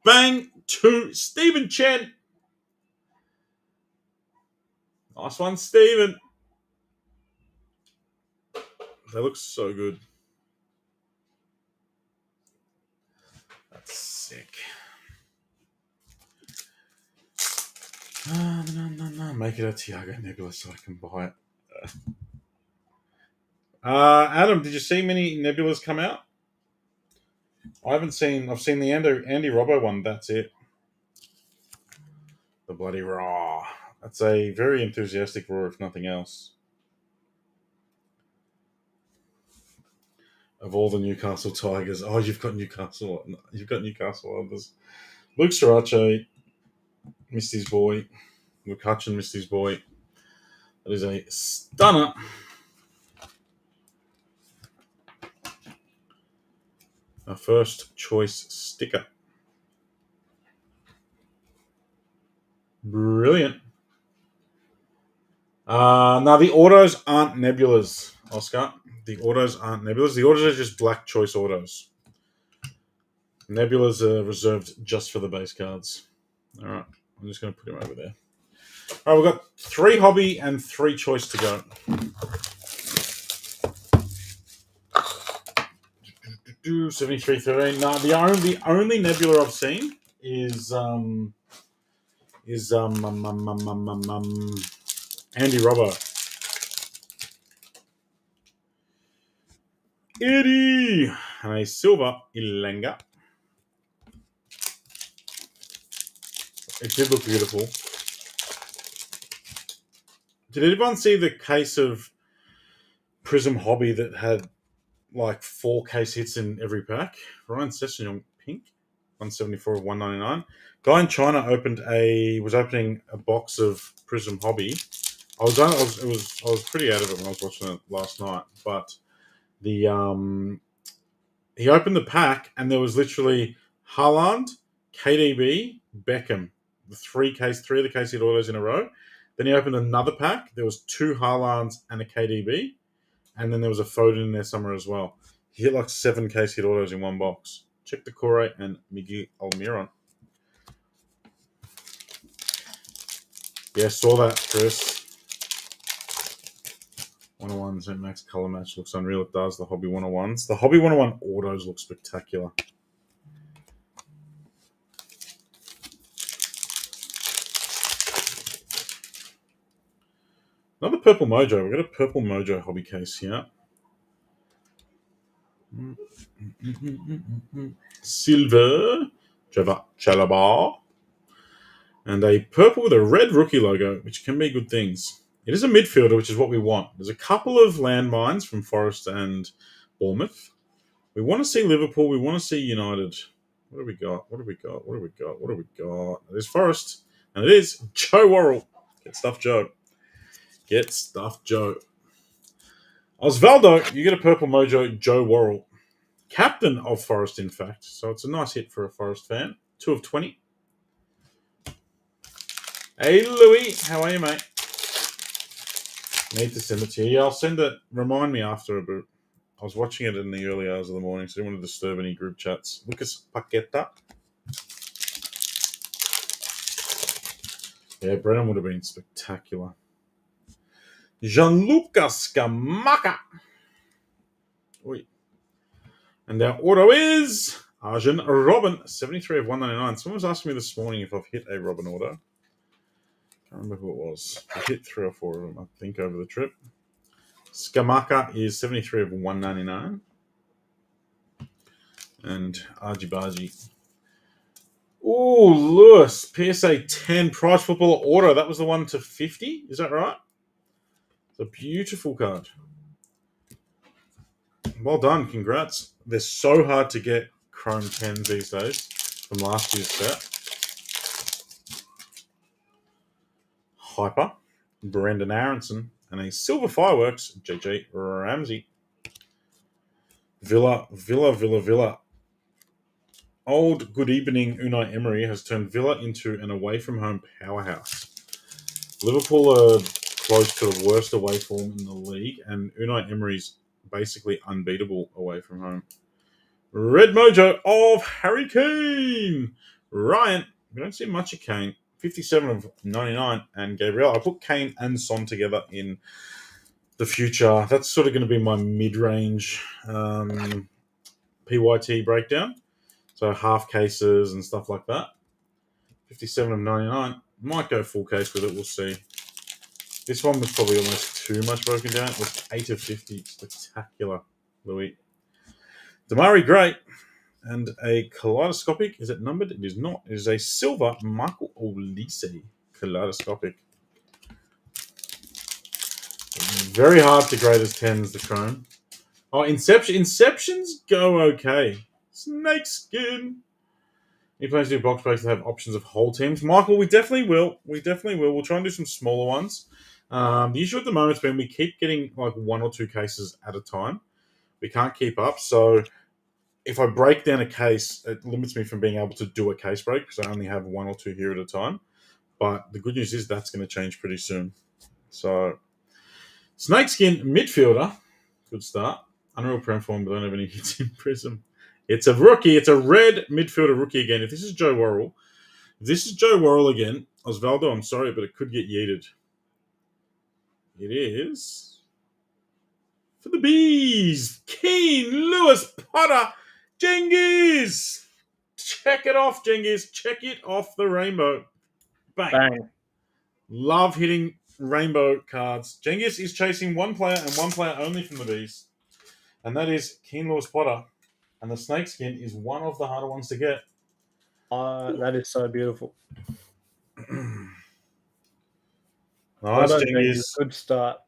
Bang to Stephen Chen. Nice one, Stephen. They look so good. That's sick. No. Make it a Tiago Nebula so I can buy it. Adam, did you see many Nebulas come out? I haven't seen. I've seen the Andy Robbo one. That's it. The bloody raw. That's a very enthusiastic raw, if nothing else. Of all the Newcastle Tigers, you've got Newcastle. You've got Newcastle others. Luke Sriracha missed his boy. Luke Hutchin missed his boy. That is a stunner. Our first choice sticker. Brilliant. Now, the autos aren't nebulas, Oscar. The autos aren't nebulas. The autos are just black choice autos. Nebulas are reserved just for the base cards. All right. I'm just going to put him over there. All right, we've got 3 hobby and 3 choice to go. Do 7313. No, the only nebula I've seen is Andy Robbo. Eddie and a silver Ilenga. It did look beautiful. Did anyone see the case of Prizm Hobby that had like 4 case hits in every pack? Ryan Session pink, 174 of 199. Guy in China was opening a box of Prizm Hobby. I was pretty out of it when I was watching it last night, but he opened the pack and there was literally Haaland, KDB, Beckham, the three of the case hit autos in a row. Then he opened another pack. There was 2 Haalands and a KDB, and then there was a Foden in there somewhere as well. He hit like 7 case hit autos in one box. Check the Corey and Miguel Almiron. Yeah, saw that, Chris. 101 St. Max color match looks unreal. It does. The Hobby 101s. The Hobby 101 autos look spectacular. Another Purple Mojo. We've got a Purple Mojo hobby case here. Silver. Chalaba. And a purple with a red rookie logo, which can be good things. It is a midfielder, which is what we want. There's a couple of landmines from Forest and Bournemouth. We want to see Liverpool. We want to see United. What do we got? There's Forest. And it is Joe Worrell. Get stuffed, Joe. Osvaldo, you get a Purple Mojo, Joe Worrell. Captain of Forest, in fact. So it's a nice hit for a Forest fan. 2 of 20. Hey, Louis. How are you, mate? Need to send it to you. Yeah, I'll send it. Remind me after a bit. I was watching it in the early hours of the morning, so I didn't want to disturb any group chats. Lucas Paqueta. Yeah, Brennan would have been spectacular. Gianluca Scamacca. Oi. And our auto is Arjun Robin, 73 of 199. Someone was asking me this morning if I've hit a Robin order. I can't remember who it was. I hit 3 or 4 of them, I think, over the trip. Skamaka is 73 of 199. And Arjibaji. Oh, Lewis, PSA 10 Prize Footballer Auto. That was the one to 50. Is that right? It's a beautiful card. Well done. Congrats. They're so hard to get Chrome 10s these days from last year's set. Hyper, Brendan Aronson, and a Silver Fireworks, JJ Ramsey. Villa. Old good evening Unai Emery has turned Villa into an away-from-home powerhouse. Liverpool are close to the worst away form in the league, and Unai Emery's basically unbeatable away from home. Red Mojo of Harry Kane. Ryan, we don't see much of Kane. 57 of 99. And Gabriel, I put Kane and Son together in the future. That's sort of going to be my mid-range PYT breakdown. So half cases and stuff like that. 57 of 99. Might go full case with it. We'll see. This one was probably almost too much broken down. It was 8 of 50. Spectacular, Louis. Damari Gray. And a kaleidoscopic. Is it numbered? It is not. It is a silver Michael Olise kaleidoscopic. Very hard to grade as 10s, the Chrome. Oh, Inceptions go okay. Snakeskin. Any plans to do box breaks that have options of whole teams? Michael, we definitely will. We'll try and do some smaller ones. The issue at the moment has been we keep getting like 1 or 2 cases at a time. We can't keep up. So if I break down a case, it limits me from being able to do a case break because I only have 1 or 2 here at a time. But the good news is that's going to change pretty soon. So, Snakeskin midfielder. Good start. Unreal Prem form, but don't have any hits in Prizm. It's a rookie. It's a red midfielder rookie again. If this is Joe Worrell again, Osvaldo, I'm sorry, but it could get yeeted. It is for the Bees. Keane, Lewis, Potter, Genghis. Check it off, Genghis. Check it off the rainbow. Bang. Bang. Love hitting rainbow cards. Genghis is chasing one player and one player only from the Bees. And that is Keane, Lewis, Potter. And the snakeskin is one of the harder ones to get. That is so beautiful. Nice, Genghis. Good start.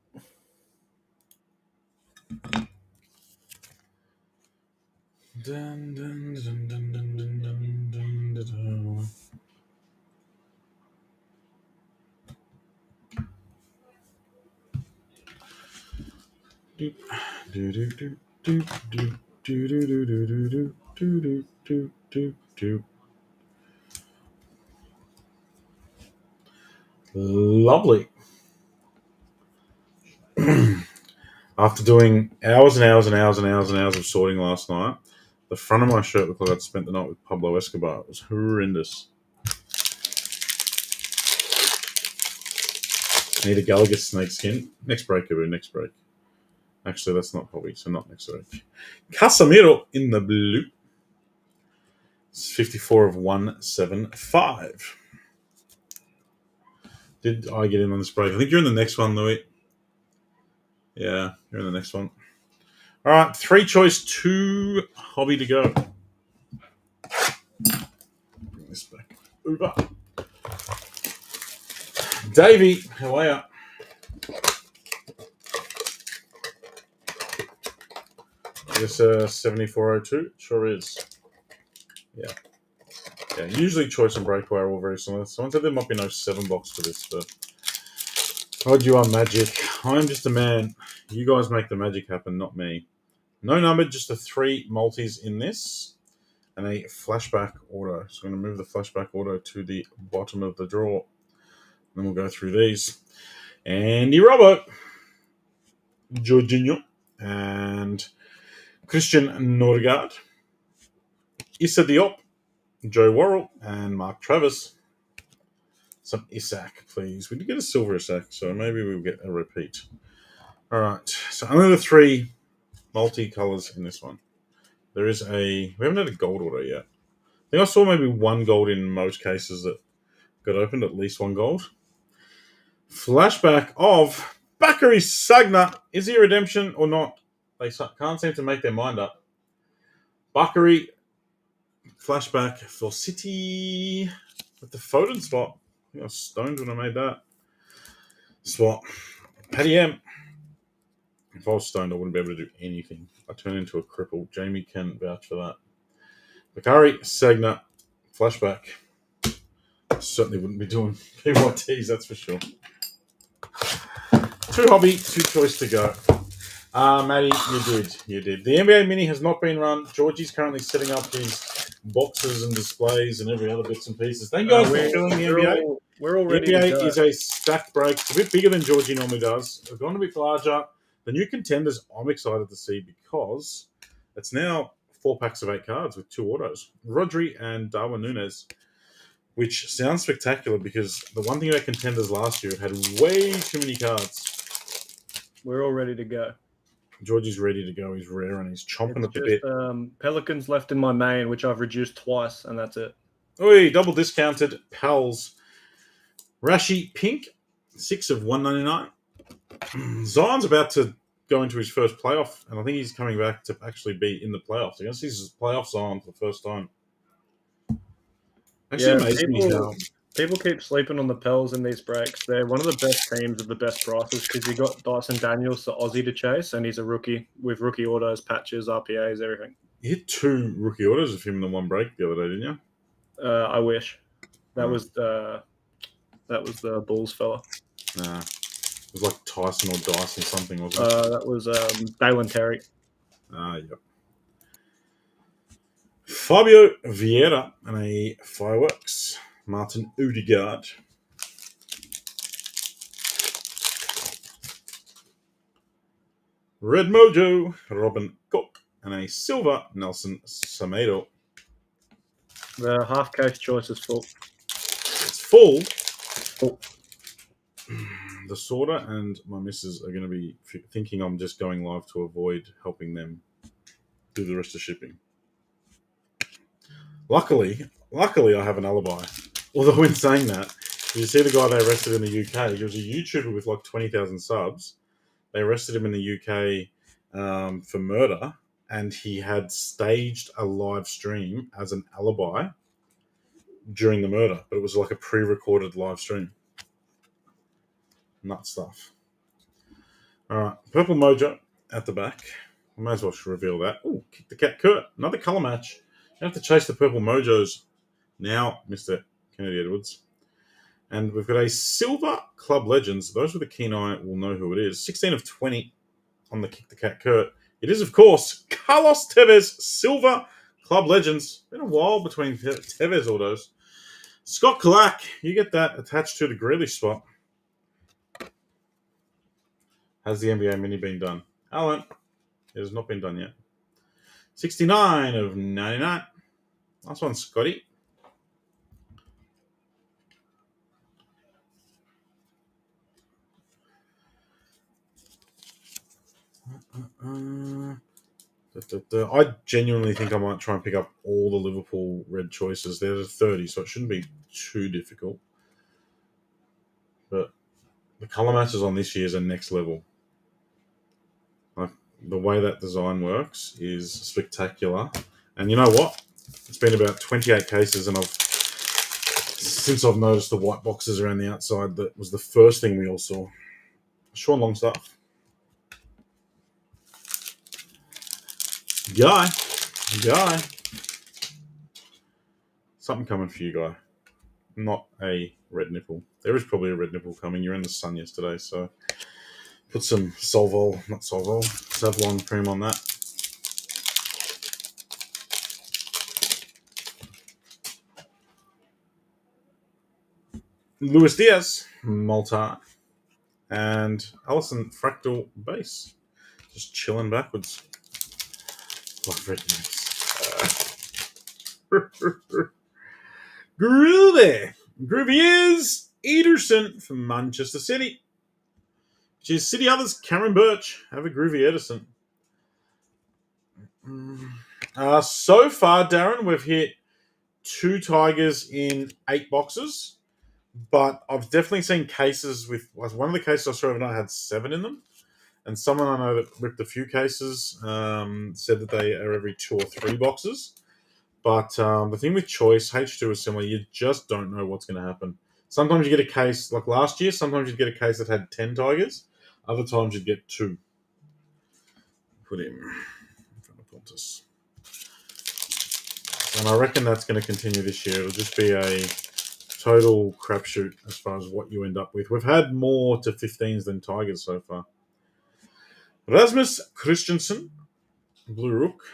Dun, dun, dun, dun, dun, dun, dun, dun, dun, dun. Do, do, do, do, do, do, do, do, do, do, do, do, do, do. Lovely. After doing hours and hours and hours and hours and hours of sorting last night, the front of my shirt looked like I'd spent the night with Pablo Escobar. It was horrendous. Need a Gallagher snakeskin. Next break, Abu. Next break. Actually, that's not probably, so not next break. Casemiro in the blue. It's 54 of 175. Did I get in on this break? I think you're in the next one, Louis. Yeah, you're in the next one. All right, 3 choice, 2 hobby to go. Bring this back over. Davey, how are you? This 7402? Sure is. Yeah. Yeah, usually choice and breakaway are all very similar. Someone said there might be no 7 box to this, but God, you are magic. I'm just a man. You guys make the magic happen, not me. No number, just the 3 multis in this and a flashback auto. So I'm going to move the flashback auto to the bottom of the drawer. Then we'll go through these. Andy Robbo, Jorginho, and Christian Norgard, Issa Diop, Joe Worrell, and Mark Travis. Some Isak, please. We did get a silver Isak, so maybe we'll get a repeat. All right. So only the 3 multi-colors in this one. We haven't had a gold order yet. I think I saw maybe one gold in most cases that got opened, at least one gold. Flashback of Bakary Sagna. Is he a redemption or not? They can't seem to make their mind up. Bakary, flashback for City with the Foden spot. I think I was stoned when I made that spot. Paddy M. If I was stoned, I wouldn't be able to do anything. I turn into a cripple. Jamie can vouch for that. Bakary Sagna, flashback. Certainly wouldn't be doing PYTs, that's for sure. 2 hobby, 2 choice to go. Matty, you did. The NBA Mini has not been run. Georgie's currently setting up his boxes and displays and every other bits and pieces. Thank you guys for doing the NBA. We're all The ready to NBA go. is a stacked break. It's a bit bigger than Georgie normally does. We've gone a bit larger. The new contenders I'm excited to see because it's now 4 packs of 8 cards with 2 autos. Rodri and Darwin Núñez, which sounds spectacular because the one thing about contenders last year, it had way too many cards. We're all ready to go. Georgie's ready to go. He's rare and he's chomping at the It's bit. just Pelicans left in my main, which I've reduced twice, and that's it. Oi, double discounted Pals. Rashi Pink, 6 of 199. Zion's about to go into his first playoff, and I think he's coming back to actually be in the playoffs. I guess he's playoff Zion for the first time. Actually, amazing me how people keep sleeping on the Pels in these breaks. They're one of the best teams at the best prices because you got Dyson Daniels, the Aussie, to chase, and he's a rookie with rookie autos, patches, RPAs, everything. you hit 2 rookie orders of him in the one break the other day, didn't you? I wish that was the Bulls fella. Nah. It was like Tyson or Dyson something, wasn't it? That was Dalen Terry. Yep. Fabio Vieira and a Fireworks. Martin Odegaard. Red Mojo, Robin Cook, and a silver Nelson Semedo. The half case choice is full. It's full. The sorter and my missus are going to be thinking I'm just going live to avoid helping them do the rest of shipping. Luckily, I have an alibi. Although in saying that, you see the guy they arrested in the UK. He was a YouTuber with like 20,000 subs. They arrested him in the UK for murder, and he had staged a live stream as an alibi during the murder, but it was like a pre-recorded live stream. Nut stuff. All right, Purple Mojo at the back. I may as well reveal that. Oh, Kick the Cat Kurt. Another colour match. You have to chase the Purple Mojos now, Mr. Kennedy Edwards. And we've got a Silver Club Legends. Those with a keen eye will know who it is. 16 of 20 on the Kick the Cat Kurt. It is, of course, Carlos Tevez, Silver Club Legends. Been a while between Tevez autos. Scott Kalak, you get that attached to the Grealish spot. Has the NBA Mini been done? Alan, it has not been done yet. 69 of 99. Last one, Scotty. I genuinely think I might try and pick up all the Liverpool red choices. They're 30, so it shouldn't be too difficult. But the colour matches on this year's are next level. Like, the way that design works is spectacular. And you know what? It's been about 28 cases, and since I've noticed the white boxes around the outside, that was the first thing we all saw. Sean Longstaff. Guy. Something coming for you, Guy. Not a red nipple. There is probably a red nipple coming. You're in the sun yesterday, so put some Savlon cream on that. Luis Diaz, Malta, and Allison Fractal Base. Just chilling backwards. Love red nips. Groovy is Ederson from Manchester City. Which is City others, Cameron Birch. Have a Groovy Ederson. So far, Darren, we've hit 2 Tigers in 8 boxes, but I've definitely seen cases with one of the cases I saw overnight had 7 in them, and someone I know that ripped a few cases said that they are every 2 or 3 boxes. But the thing with choice, H2 is similar. You just don't know what's going to happen. Sometimes you get a case like last year. Sometimes you get a case that had 10 Tigers. Other times you'd get 2. Put him in front of Pontus. And I reckon that's going to continue this year. It'll just be a total crapshoot as far as what you end up with. We've had more to 15s than Tigers so far. Rasmus Christensen, Blue Rook,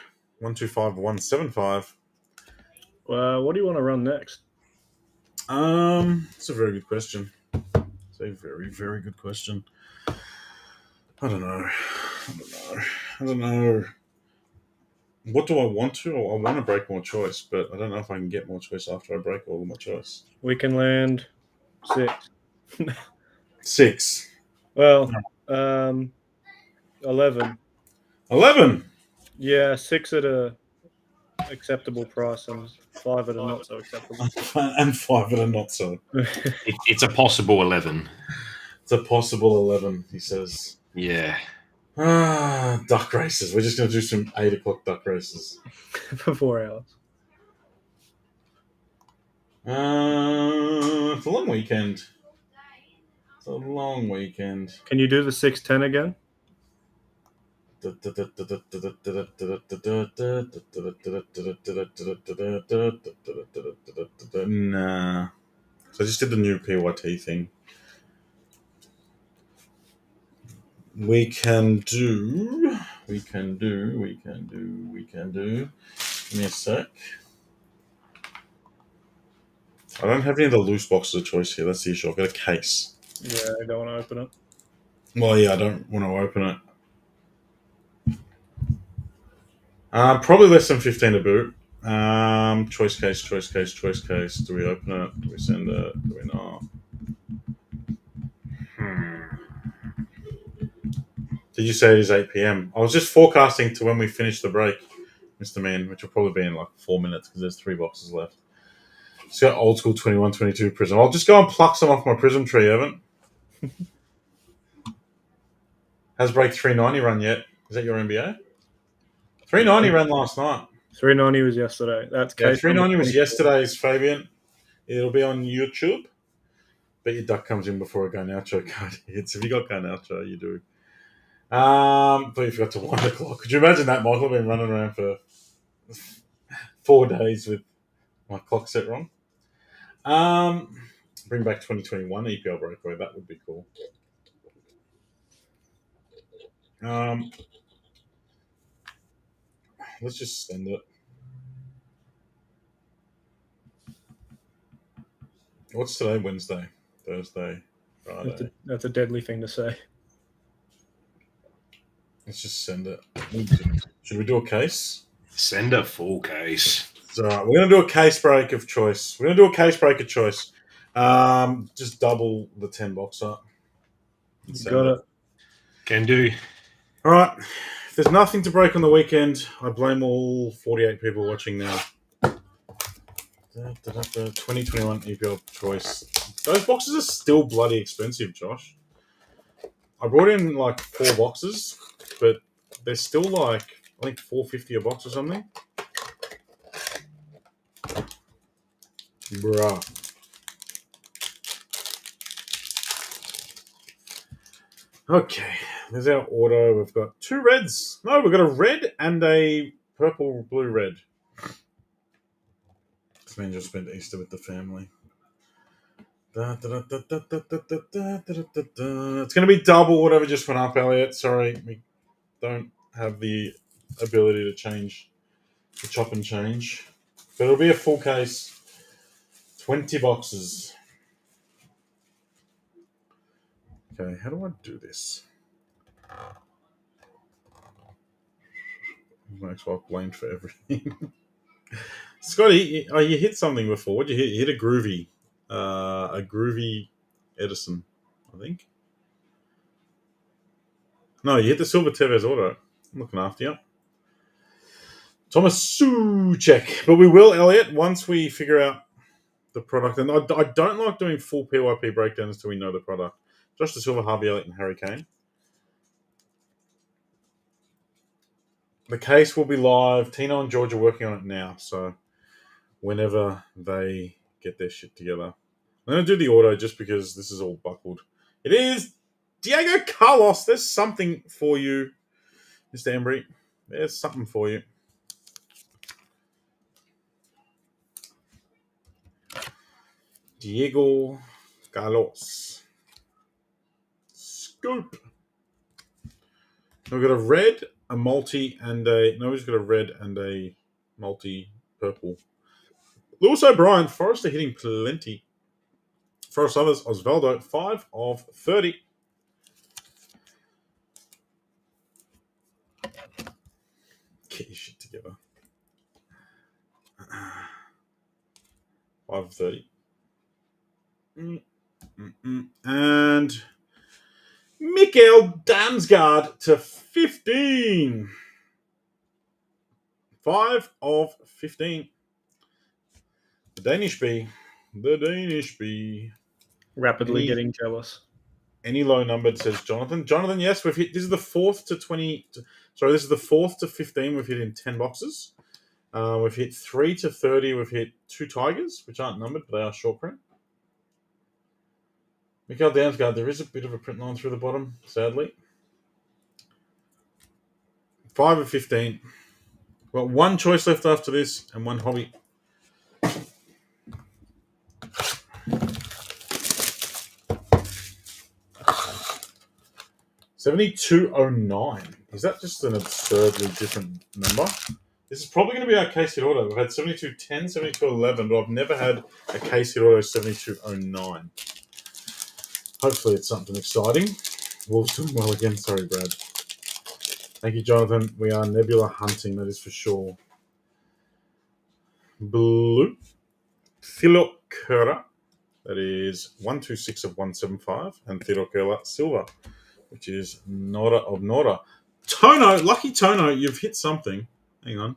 125175. What do you want to run next? It's a very good question. It's a very, very good question. I don't know. What do I want to? I want to break more choice, but I don't know if I can get more choice after I break all of my choice. We can land 6. 6. Well, 11. 11. Yeah, 6 at a acceptable price and 5 at a not so acceptable. And 5 at a not so. It's a possible 11. It's a possible 11, he says. Yeah. Duck races. We're just going to do some 8 o'clock duck races. For 4 hours. It's a long weekend. It's a long weekend. Can you do the 610 again? Nah. So I just did the new PYT thing. We can do. Give me a sec. I don't have any of the loose boxes of choice here. That's the issue. I've got a case. Yeah, I don't want to open it. Well, yeah, I don't want to open it. Probably less than 15 to boot. Choice case. Do we open it? Do we send it? Do we not? Did you say it is 8 p.m.? I was just forecasting to when we finish the break, Mr. Man, which will probably be in like 4 minutes because there's 3 boxes left. It's got old school 21-22 Prizm. I'll just go and pluck some off my Prizm tree, Evan. Has break 390 run yet? Is that your NBA? 390 ran last night. 390 was yesterday. That's case 390 was yesterday's, Fabian. It'll be on YouTube. Bet your duck comes in before a Garnacho card hits. If you got Garnacho, you do. But you forgot to 1 o'clock. Could you imagine that, Michael? I've been running around for 4 days with my clock set wrong. Bring back 2021 EPL breakaway. That would be cool. Let's just send it. What's today? Wednesday, Thursday, Friday. That's a deadly thing to say. Let's just send it. Should we do a case? Send a full case. So we're going to do a case break of choice. We're going to do a case break of choice. Just double the 10 box up. Got it. Can do. All right. If there's nothing to break on the weekend, I blame all 48 people watching now. 2021 EPL choice. Those boxes are still bloody expensive, Josh. I brought in like 4 boxes, but they're still like, I think $4.50 a box or something. Bruh. Okay, there's our auto. We've got 2 reds. No, we've got a red and a purple, blue, red. This man just spent Easter with the family. It's going to be double whatever just went up, Elliot. Sorry, we don't have the ability to change, to chop and change. But it'll be a full case. 20 boxes. Okay, how do I do this? Max well blamed for everything. Scotty, you hit something before. What did you hit? You hit a groovy Edison, I think. No, you hit the Silver Tevez auto. I'm looking after you. Thomas Suchek. But we will, Elliot, once we figure out the product. And I don't like doing full PYP breakdowns until we know the product. Josh De Silva, Harvey Elliott, and Harry Kane. The case will be live. Tino and George are working on it now. So whenever they get their shit together. I'm going to do the auto just because this is all buckled. It is Diego Carlos. There's something for you, Mr. Embry. There's something for you. Diego Carlos. Scoop. We've got a red, a multi, and a... No, we've got a red and a multi-purple. Lewis O'Brien. Forrester hitting plenty. Forrest others, Osvaldo, 5 of 30. Get your shit together. 5 of 30. And Mikkel Damsgaard to 15. 5 of 15. The Danish bee. The Danish bee. Rapidly getting jealous. Any low numbered, says Jonathan. Jonathan, yes, we've hit. This is the 4th to 20. Sorry, this is the 4th to 15. We've hit in 10 boxes. We've hit 3 to 30. We've hit 2 Tigers, which aren't numbered, but they are short print. Mikkel Damsgaard, there is a bit of a print line through the bottom, sadly. 5 of 15. Got one choice left after this and one hobby. $72.09. Is that just an absurdly different number? This is probably going to be our case hit auto. We've had 72.10, 72.11, but I've never had a case hit auto 72.09. Hopefully it's something exciting. Wolves doing well again. Sorry, Brad. Thank you, Jonathan. We are nebula hunting, that is for sure. Blue. Philo Curra. That is 126 of 175. And Theodore Curla Silver, which is Nora of Nora. Tono, lucky Tono, you've hit something. Hang on.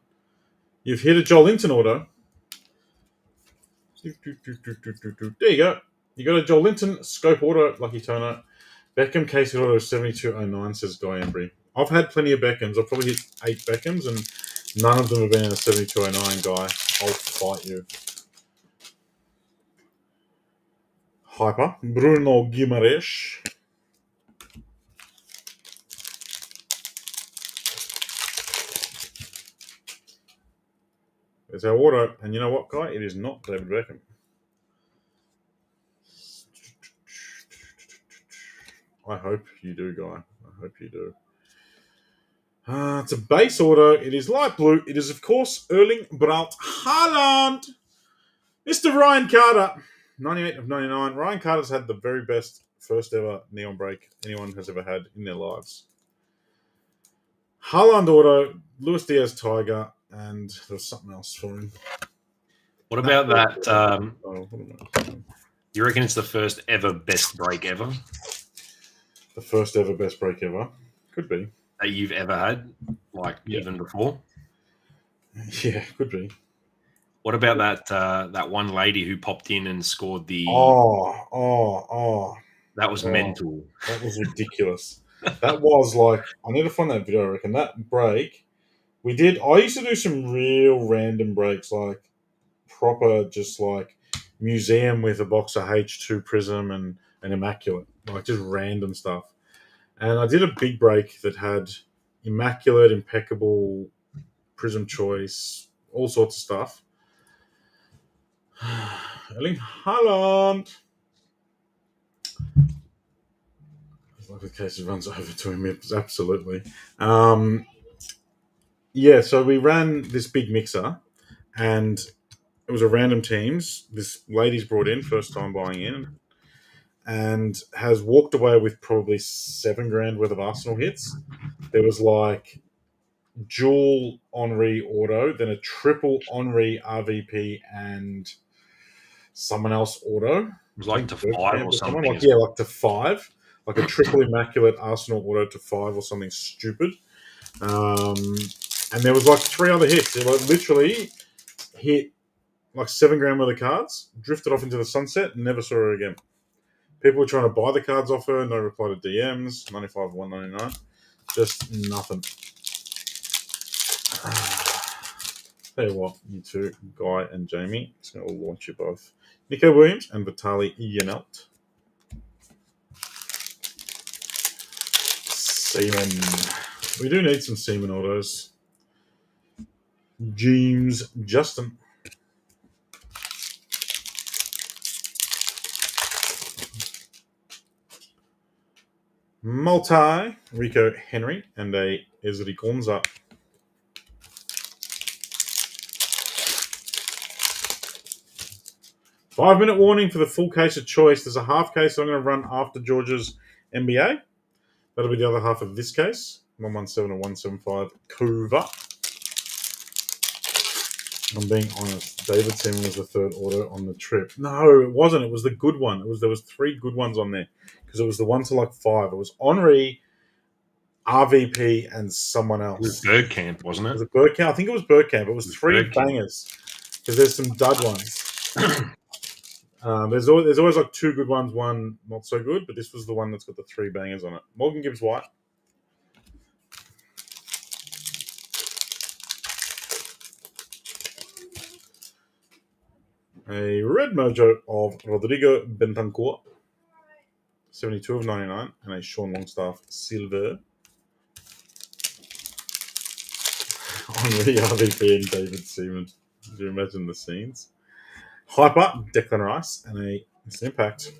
You've hit a Joel Linton auto. There you go. You got a Joel Linton scope auto, lucky Tono. Beckham case auto 72.09, says Guy Embry. I've had plenty of Beckhams. I've probably hit 8 Beckhams, and none of them have been in a 72.09, Guy. I'll fight you. Hyper. Bruno Guimaraes. There's our auto. And you know what, Guy? It is not David Beckham. I hope you do, Guy. I hope you do. It's a base auto. It is light blue. It is, of course, Erling Braut Haaland. Mr. Ryan Carter. 98 of 99. Ryan Carter's had the very best first ever neon break anyone has ever had in their lives. Haaland auto. Luis Diaz Tiger. And there's something else for him. What about that? You reckon it's the first ever best break ever? The first ever best break ever. Could be. That you've ever had, even before? Yeah, could be. What about that one lady who popped in and scored the... That was mental. That was ridiculous. That was like... I need to find that video, I reckon. That break... I used to do some real random breaks, like proper, just like museum with a box of H2 Prizm and an Immaculate, like just random stuff. And I did a big break that had Immaculate, Impeccable, Prizm Choice, all sorts of stuff. Erling Haaland. Like the case runs over to him, absolutely. Yeah, so we ran this big mixer, and it was a random teams. This lady's brought in, first time buying in, and has walked away with probably $7,000 worth of Arsenal hits. There was like dual Henri auto, then a triple Henri RVP, and someone else auto. It was like to 5 or something. Like to 5. Like a triple Immaculate Arsenal auto to 5 or something stupid. And there was like 3 other hits. It like literally hit like $7,000 worth of cards, drifted off into the sunset, and never saw her again. People were trying to buy the cards off her, no reply to DMs, 95 199. Just nothing. Tell you what, you two, Guy and Jamie, it's going to launch you both. Nico Williams and Vitaly Yanelt. Seaman. We do need some Seaman autos. James Justin. Multi, Rico Henry, and a Ezri Gonza. Five-minute warning for the full case of choice. There's a half case I'm going to run after George's NBA. That'll be the other half of this case. 117 and 175 Kuva. I'm being honest. David Seaman was the third auto on the trip. No, it wasn't. It was the good one. There was 3 good ones on there because it was the one to like 5. It was Henri, RVP, and someone else. It was Bergkamp, wasn't it? Was it Bergkamp? I think it was Bergkamp. It was 3 Bergkamp. bangers because there's some dud ones. There's always like 2 good ones, 1 not so good, but this was the one that's got the 3 bangers on it. Morgan Gibbs White. A red mojo of Rodrigo Bentancur. 72 of 99. And a Sean Longstaff silver. Henri, RVP, and David Seaman. Do you imagine the scenes? Hyper, Declan Rice, and a Impact.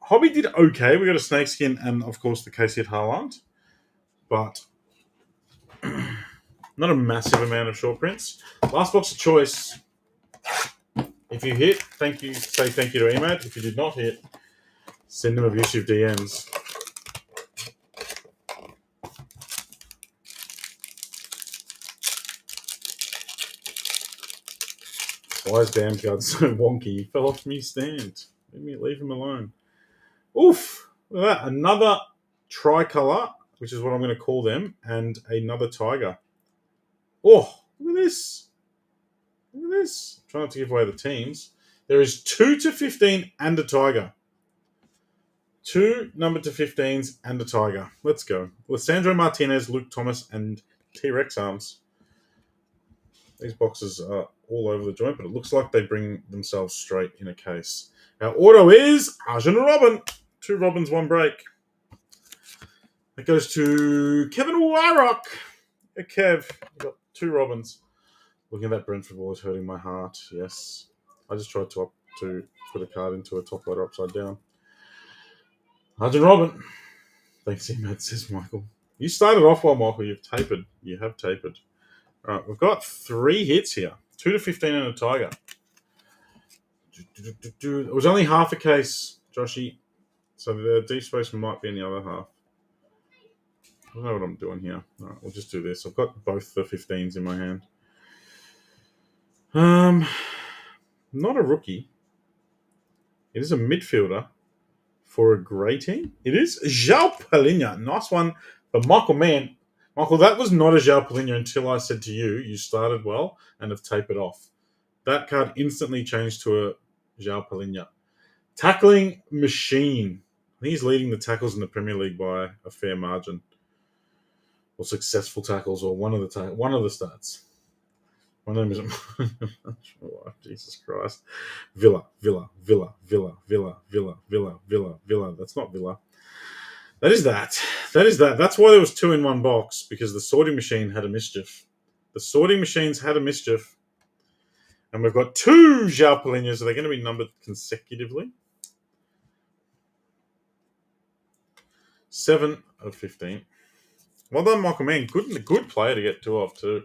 Hobby did okay. We got a Snakeskin and, of course, the Casey at Haaland. But not a massive amount of short prints. Last box of choice. If you hit, thank you. Say thank you to Emad. If you did not hit, send him abusive DMs. Why is Damgard so wonky? He fell off me stand. Leave him alone. Oof! Look at that. Another tricolour, which is what I'm going to call them, and another tiger. Oh, look at this. Look at this. Try not to give away the teams. There is 2 to 15 and a tiger. 2 number to 15s and a tiger. Let's go. Lissandro Martinez, Luke Thomas, and T-Rex arms. These boxes are all over the joint, but it looks like they bring themselves straight in a case. Our auto is Arjun Robin. 2 Robins, 1 break. That goes to Kevin Wyrock. Hey, Kev, you've got 2 Robins. Looking at that Brentford ball is hurting my heart. Yes. I just tried to put a card into a top loader upside down. Arjun Robin. Thanks, Emad, says Michael. You started off well, Michael. You've tapered. You have tapered. All right, we've got 3 hits here. 2 to 15 and a tiger. It was only half a case, Joshy. So the deep space might be in the other half. I don't know what I'm doing here. All right, we'll just do this. I've got both the 15s in my hand. Not a rookie. It is a midfielder for a grey team. It is João Palhinha. Nice one for Michael Mann. Michael, that was not a João Palhinha until I said to you, you started well and have tapered off. That card instantly changed to a João Palhinha. Tackling machine. I think he's leading the tackles in the Premier League by a fair margin. Or successful tackles, or one of the stats. My name is Jesus Christ. Villa. That's not Villa. That is that. That's why there was 2 in 1 box, because the sorting machine had a mischief. The sorting machines had a mischief. And we've got 2 João Palhinhas, so they're going to be numbered consecutively. 7 of 15. Well done, Michael Mann. Good player to get 2 of, too.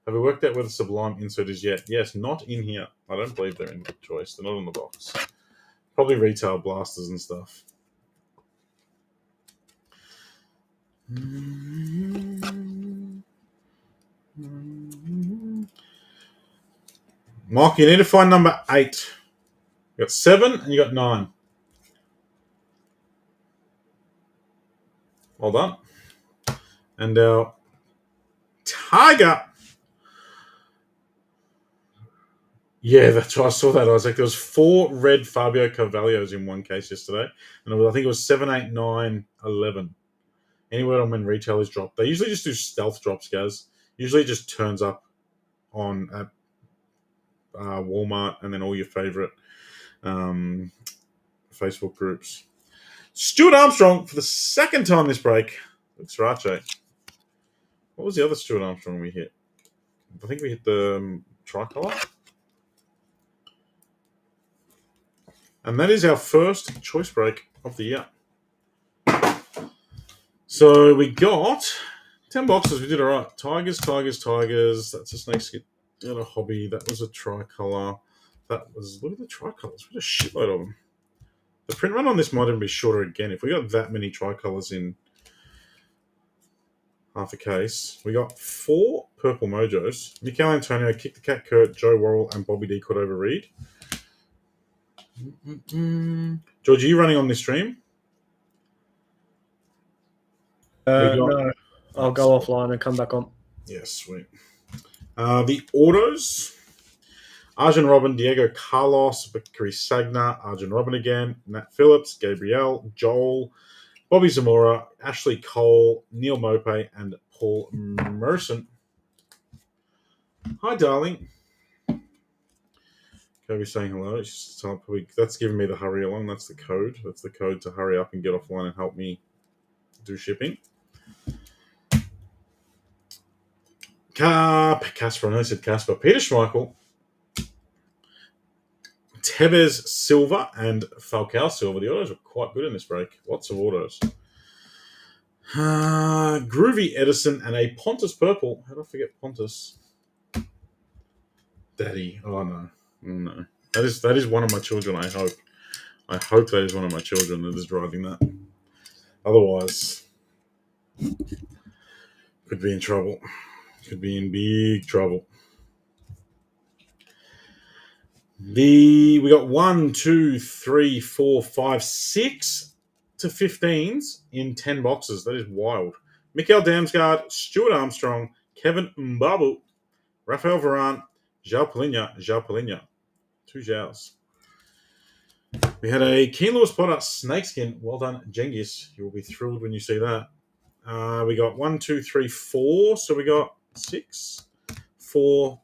Have we worked out where the Sublime insert is yet? Yes, not in here. I don't believe they're in the choice. They're not on the box. Probably retail blasters and stuff. Mark, you need to find number 8. You got 7 and you got 9. Well done. And our Tiger. Yeah, that's right. I saw that. I was like, there was 4 red Fabio Carvalhos in one case yesterday, and I think it was 7, 8, 9, 11. Anywhere on when retailers drop, they usually just do stealth drops, guys. Usually, it just turns up on at Walmart and then all your favorite Facebook groups. Stuart Armstrong for the second time this break. Looks Rache. What was the other Stuart Armstrong we hit? I think we hit the tricolour. And that is our first choice break of the year. So we got 10 boxes. We did all right. Tigers. That's a snake skin. A hobby. That was a tricolour. That was, look at the tricolours. What a shitload of them. The print run on this might even be shorter again. If we got that many tricolours in half a case, we got 4 purple mojos. Mikel Antonio, Kick the Cat Kurt, Joe Worrell, and Bobby D. Cordova Reed. George, are you running on this stream? No, I'll go offline and come back on. Yes, sweet. The autos. Arjun Robin, Diego Carlos, Bakary Sagna, Arjun Robin again, Nat Phillips, Gabriel, Joel, Bobby Zamora, Ashley Cole, Neil Mope, and Paul Merson. Hi, darling. Kobe's saying hello. That's giving me the hurry along. That's the code. That's the code to hurry up and get offline and help me do shipping. Casper, I know I said Casper. Peter Schmeichel, Tevez Silva, and Falcao Silva. The autos were quite good in this break. Lots of autos. Groovy Edison and a Pontus Purple. How did I forget Pontus? Daddy. Oh, no. No. That is one of my children, I hope. I hope that is one of my children that is driving that. Otherwise, could be in trouble. Could be in big trouble. We got 1, 2, 3, 4, 5, 6 to 15s in 10 boxes. That is wild. Mikael Damsgaard, Stuart Armstrong, Kevin Mbabu, Rafael Varane, João Palhinha. 2 Joaos. We had a Keen Lewis Potter snakeskin. Well done, Genghis. You'll be thrilled when you see that. We got 1, 2, 3, 4. So we got 6, 4.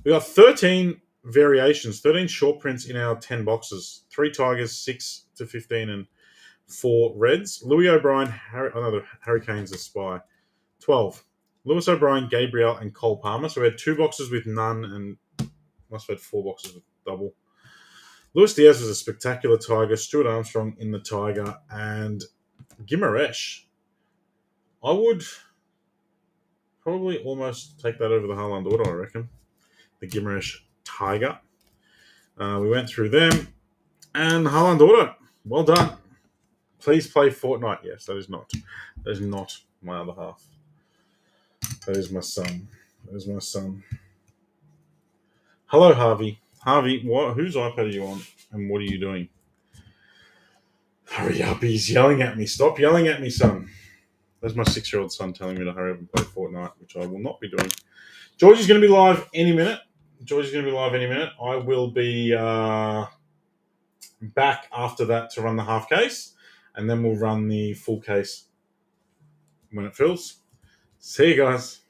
We got 13 variations, 13 short prints in our 10 boxes. 3 Tigers, 6 to 15, and 4 Reds. Louis O'Brien, Hurricanes a spy. 12. Lewis O'Brien, Gabriel, and Cole Palmer. So we had 2 boxes with none and must have had 4 boxes with double. Luis Diaz was a spectacular Tiger. Stuart Armstrong in the Tiger. And Gimaresh. I would probably almost take that over the Haaland Auto, I reckon. The Gimaresh Tiger. We went through them. And Haaland Auto. Well done. Please play Fortnite. Yes, that is not. That is not my other half. That is my son. That is my son. Hello, Harvey. Harvey, whose iPad are you on and what are you doing? Hurry up. He's yelling at me. Stop yelling at me, son. That's my 6-year-old son telling me to hurry up and play Fortnite, which I will not be doing. George is going to be live any minute. I will be back after that to run the half case, and then we'll run the full case when it fills. See you guys.